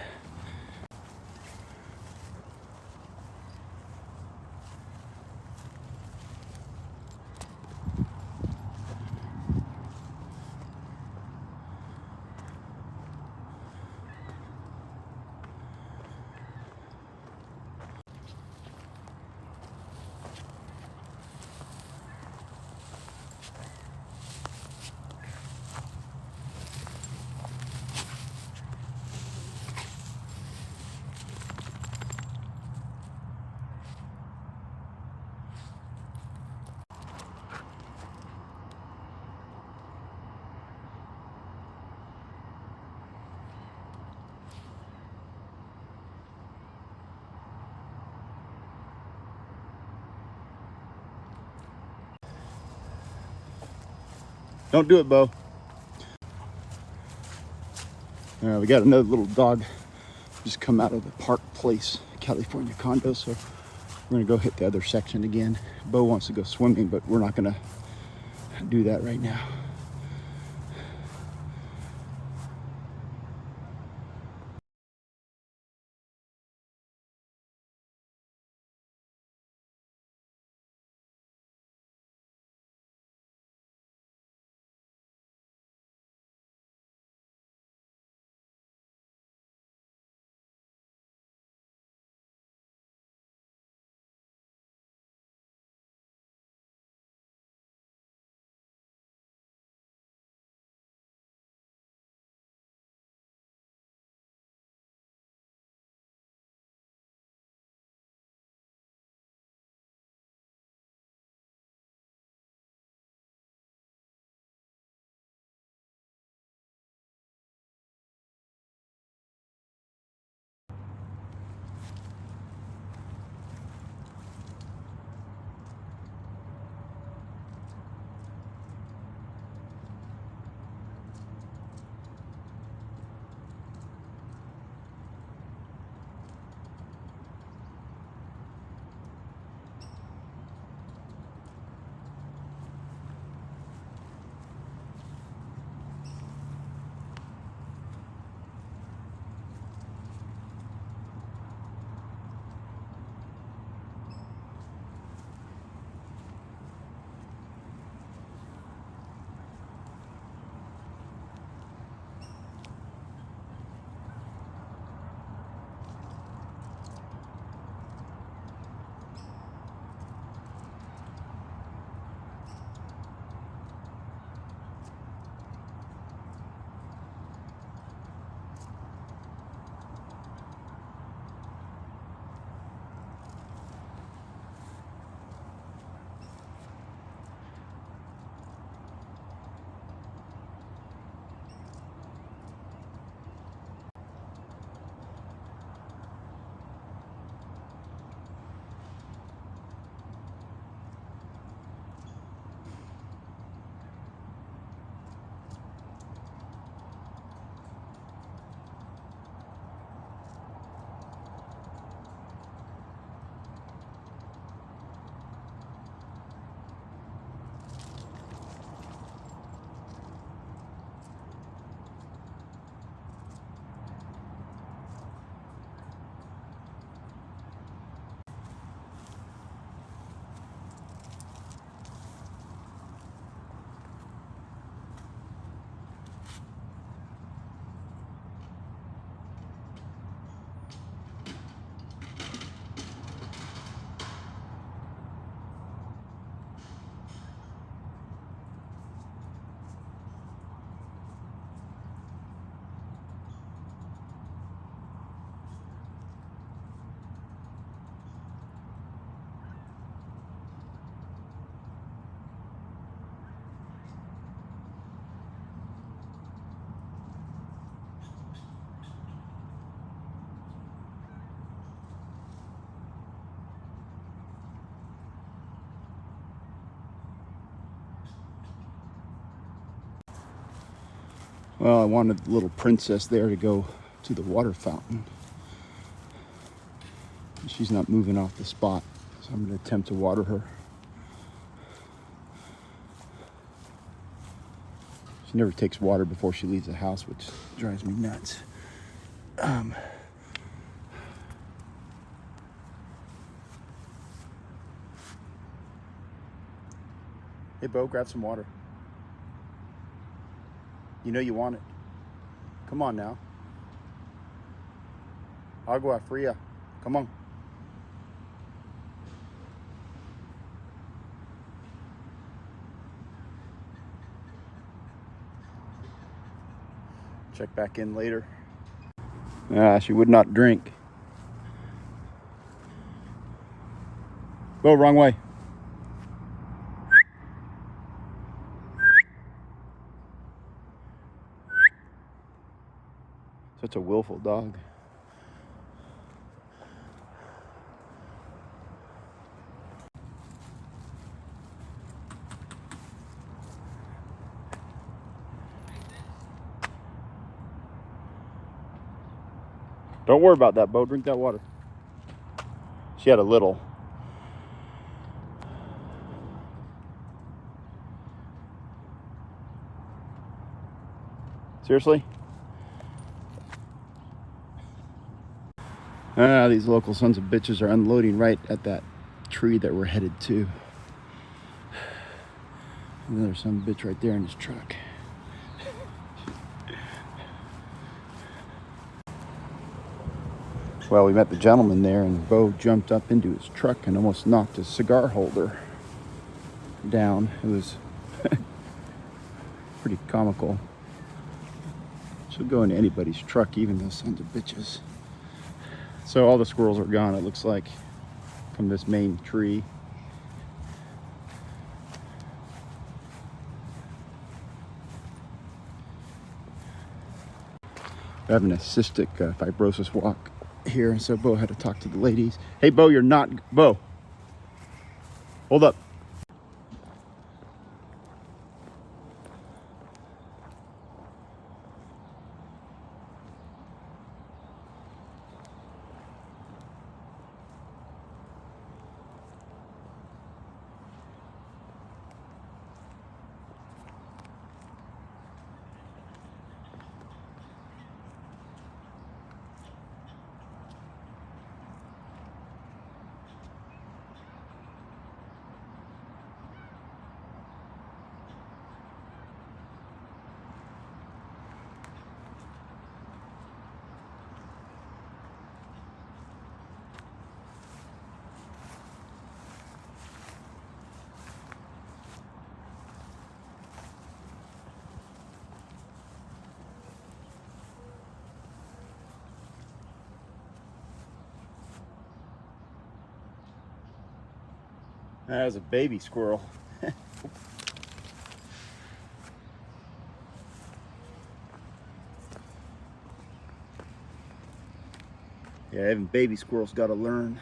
Don't do it, Beau. We got another little dog just come out of the Park Place, California condo. So we're gonna go hit the other section again. Beau wants to go swimming, but we're not gonna do that right now. Well, I wanted the little princess there to go to the water fountain. She's not moving off the spot, so I'm going to attempt to water her. She never takes water before she leaves the house, which drives me nuts. Hey, Beau, grab some water. You know you want it. Come on now. Agua fria. Come on. Check back in later. She would not drink. Go wrong way. Such a willful dog. Don't worry about that, Beau. Drink that water. She had a little. Seriously? These local sons of bitches are unloading right at that tree that we're headed to. Another son of a bitch right there in his truck. Well, we met the gentleman there, and Beau jumped up into his truck and almost knocked his cigar holder down. It was pretty comical. She'll go into anybody's truck, even those sons of bitches. So all the squirrels are gone, it looks like, from this main tree. We're having a cystic fibrosis walk here, so Beau had to talk to the ladies. Hey, Beau, you're not... Beau, hold up. That was a baby squirrel. Yeah, even baby squirrels gotta learn.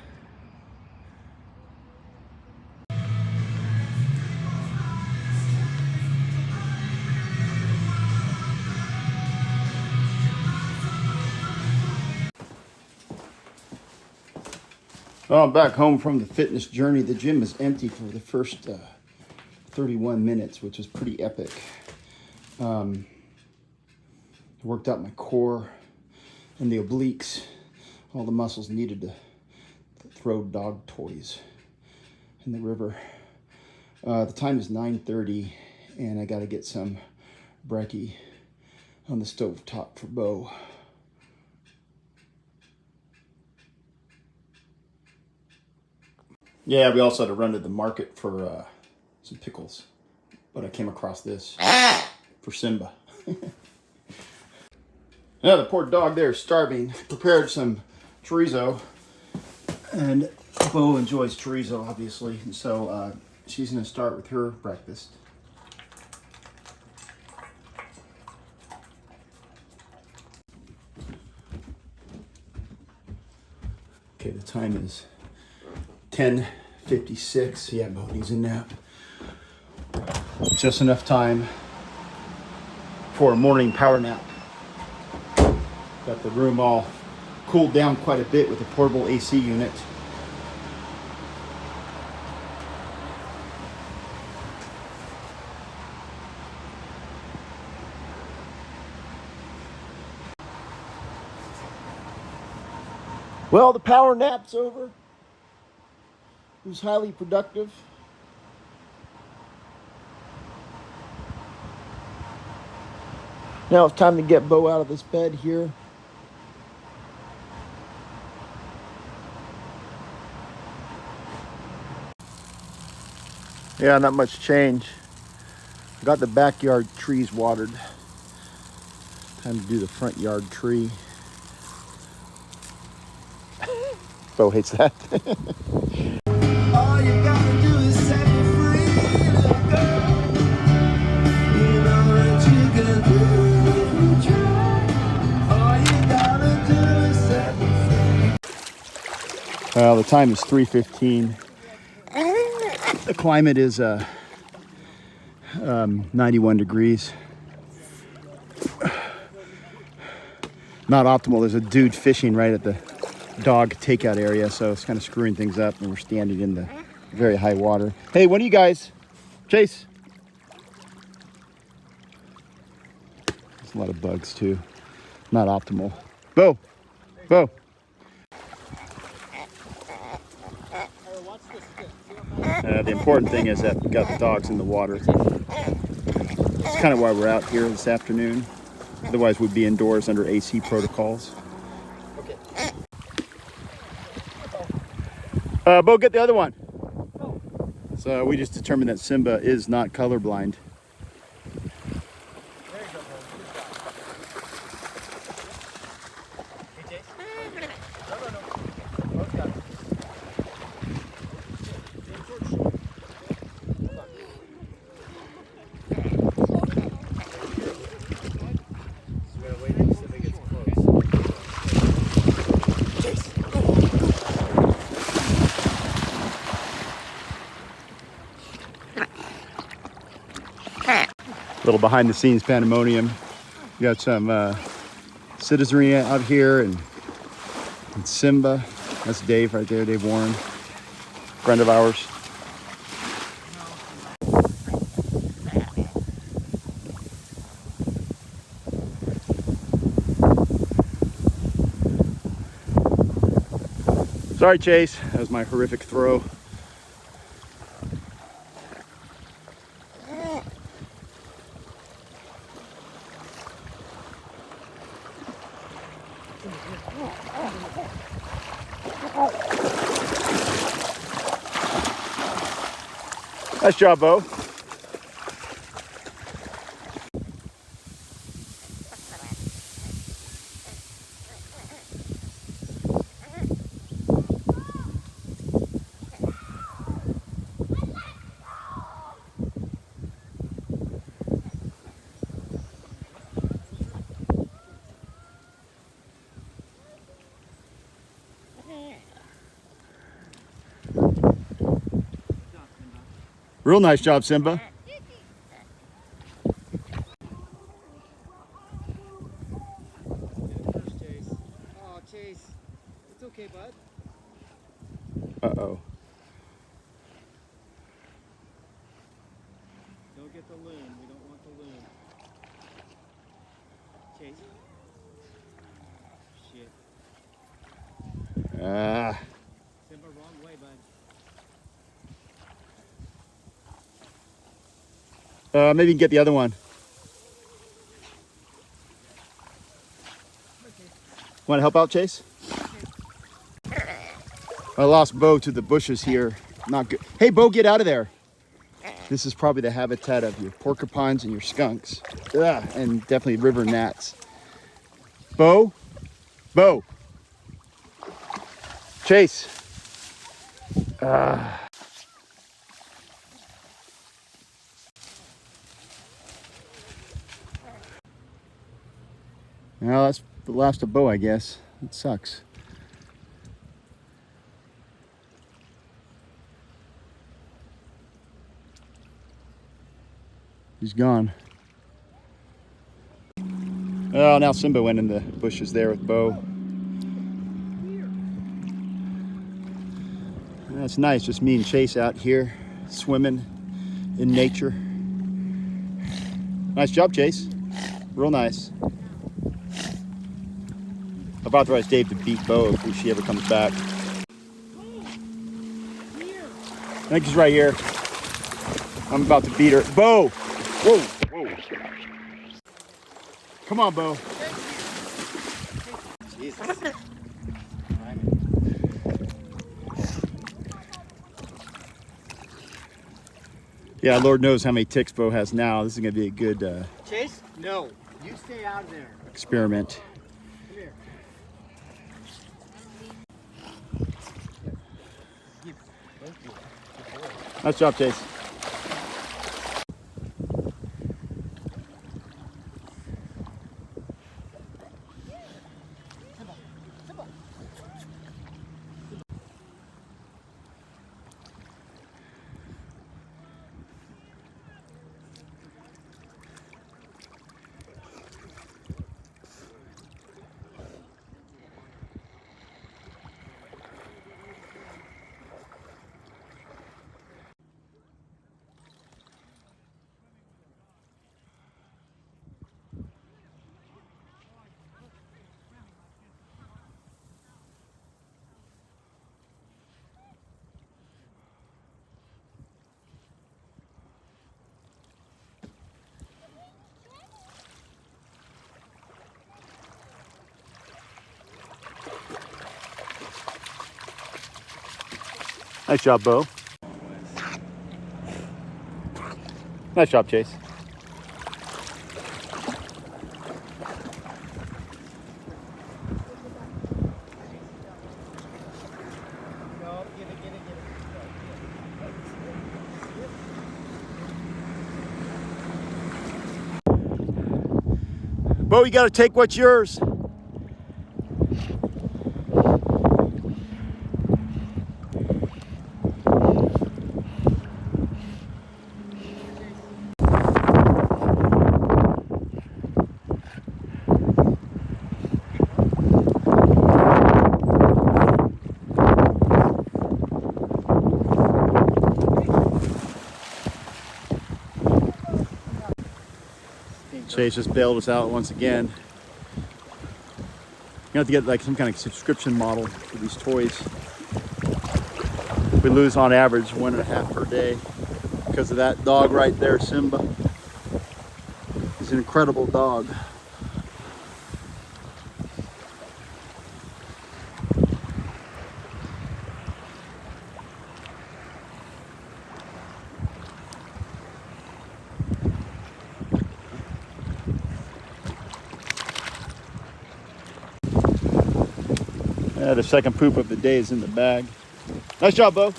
Well, I'm back home from the fitness journey. The gym is empty for the first 31 minutes, which was pretty epic. I worked out my core and the obliques, all the muscles needed to throw dog toys in the river. The time is 9:30, and I got to get some brekkie on the stove top for Beau. Yeah, we also had to run to the market for some pickles, but I came across this for Simba. Yeah, the poor dog there is starving. Prepared some chorizo, and Beau enjoys chorizo, obviously, and so she's going to start with her breakfast. Okay, the time is 10:56. Yeah, Beau needs a nap. Just enough time for a morning power nap. Got the room all cooled down quite a bit with a portable AC unit. Well, the power nap's over. It was highly productive. Now it's time to get Beau out of this bed here. Yeah, not much change. Got the backyard trees watered. Time to do the front yard tree. Beau hates that. All you gotta do is set me free, little girl. You know that you can do it, try. All you gotta do is set me free. Well, the time is 3:15. The climate is 91 degrees. Not optimal. There's a dude fishing right at the dog takeout area, so it's kind of screwing things up, and we're standing in the very high water. Hey, one of you guys, Chase. There's a lot of bugs too. Not optimal. Beau, Beau. The important thing is that we got the dogs in the water. That's kind of why we're out here this afternoon. Otherwise, we'd be indoors under AC protocols. Beau, get the other one. So we just determined that Simba is not colorblind. Little behind the scenes pandemonium. We got some citizenry out here and Simba. That's Dave right there, Dave Warren, friend of ours. Sorry, Chase, that was my horrific throw. Nice job, Beau. Real nice job, Simba. Chase. Oh, Chase. It's okay, bud. Uh-oh. Don't get the loon. We don't want the loon. Chase. Shit. Simba, wrong way, bud. Maybe you can get the other one. Want to help out, Chase? I lost Beau to the bushes here. Not good. Hey, Beau, get out of there. This is probably the habitat of your porcupines and your skunks. Ugh, and definitely river gnats. Beau? Beau? Chase? Well, that's the last of Beau, I guess. It sucks. He's gone. Oh, now Simba went in the bushes there with Beau. That's nice, just me and Chase out here swimming in nature. Nice job, Chase. Real nice. I've authorized Dave to beat Beau if she ever comes back. I think she's right here. I'm about to beat her. Beau! Whoa, whoa. Come on, Beau. Jesus. Yeah, Lord knows how many ticks Beau has now. This is going to be a good Chase, no. You stay out of there. experiment. Come here. Nice job, Chase. Nice job, Beau. Nice job, Chase. No, get it. Beau, you got to take what's yours. Chase just bailed us out once again. You have to get like some kind of subscription model for these toys. We lose on average 1.5 per day because of that dog right there, Simba. He's an incredible dog. Yeah, the second poop of the day is in the bag. Nice job, Beau.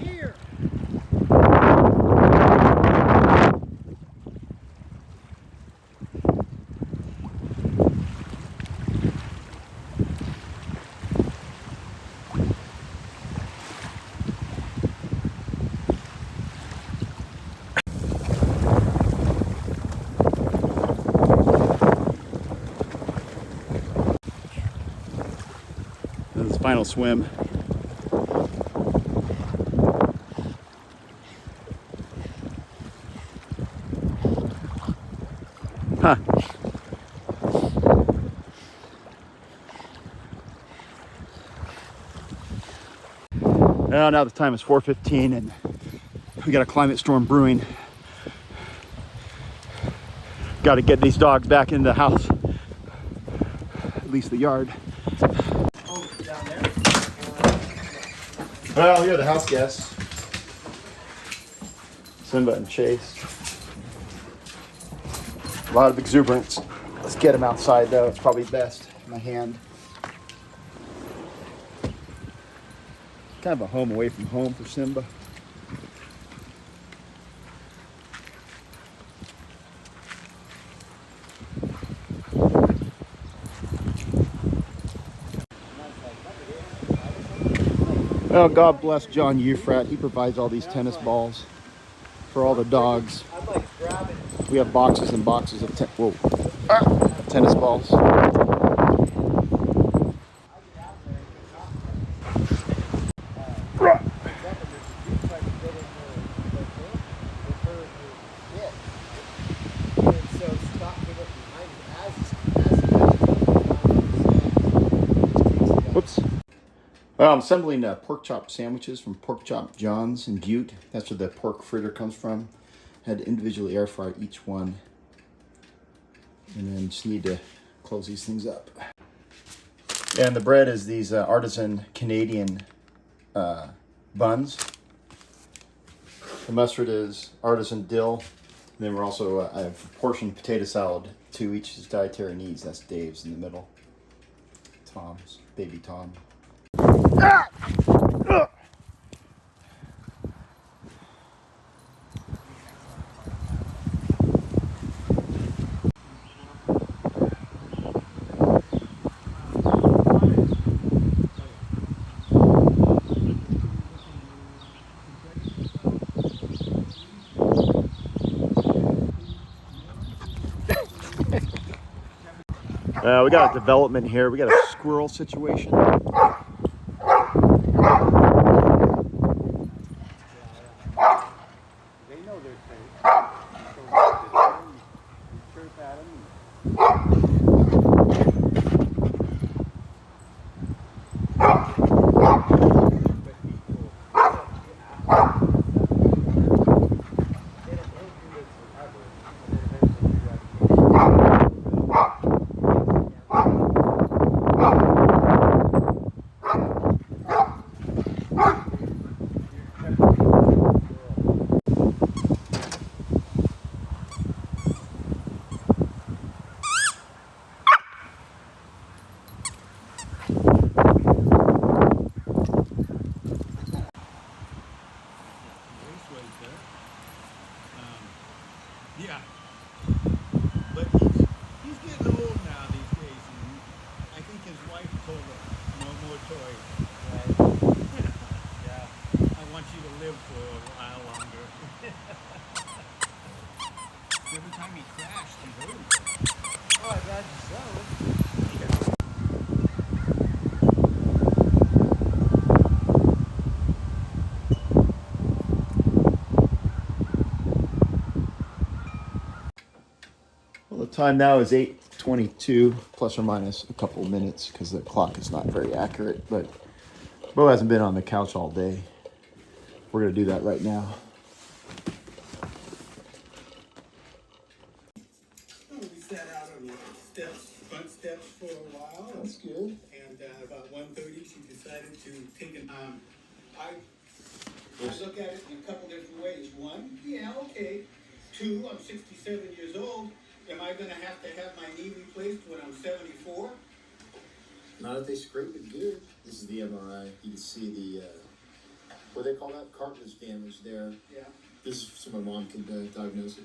Here. This is his final swim. Huh. Well, now the time is 4:15 and we got a climate storm brewing. Got to get these dogs back in the house, at least the yard. Oh, down there? Well, you're the house guests. Simba and Chase. A lot of exuberance. Let's get him outside though. It's probably best in my hand. Kind of a home away from home for Simba. Well, God bless John Euphrat. He provides all these tennis balls for all the dogs. I'm like grabbing it. We have boxes and boxes of tennis balls. Whoops. Well, I'm assembling pork chop sandwiches from Pork Chop John's in Butte. That's where the pork fritter comes from. Had to individually air fry each one. And then just need to close these things up. And the bread is these artisan Canadian buns. The mustard is artisan dill. And then we're also, I have portioned potato salad to each his dietary needs. That's Dave's in the middle. Tom's, baby Tom. We got a development here. We got a squirrel situation. They know they're safe. So you chirp at them. Yeah, but he's getting old now these days, and I think his wife told him, no more toys. Right. Yeah. I want you to live for a while longer. Every time he crashed, he hurt himself. Oh, I got you so. Well, the time now is 8:22, plus or minus a couple of minutes, because the clock is not very accurate. But Beau hasn't been on the couch all day. We're going to do that right now. We sat out on the front steps for a while. That's good. And about 1:30, she decided to take an I look at it in a couple different ways. One, yeah, okay. Two, I'm 67 years old. Am I going to have my knee replaced when I'm 74? Not if they scrape it good. This is the MRI. You can see the, what do they call that? Cartilage damage there. Yeah. This is so my mom can diagnose it.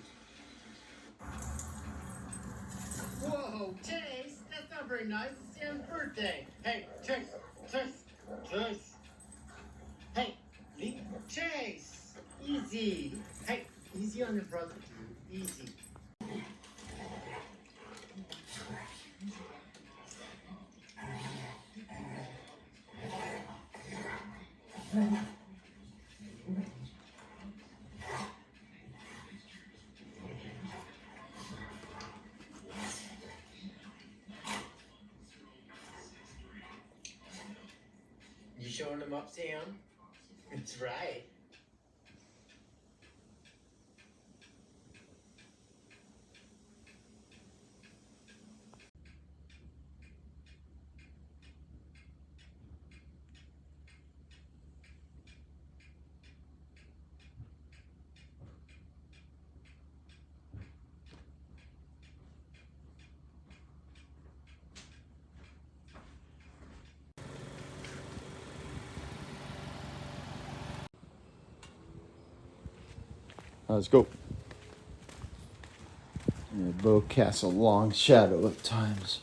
Whoa, Chase, that's not very nice. It's Sam's birthday. Hey, Chase, Chase, Chase. Hey, Chase, easy. Hey, easy on your brother, dude. Easy. You showing him up, Sam? That's right. Let's go. Beau casts a long shadow at times.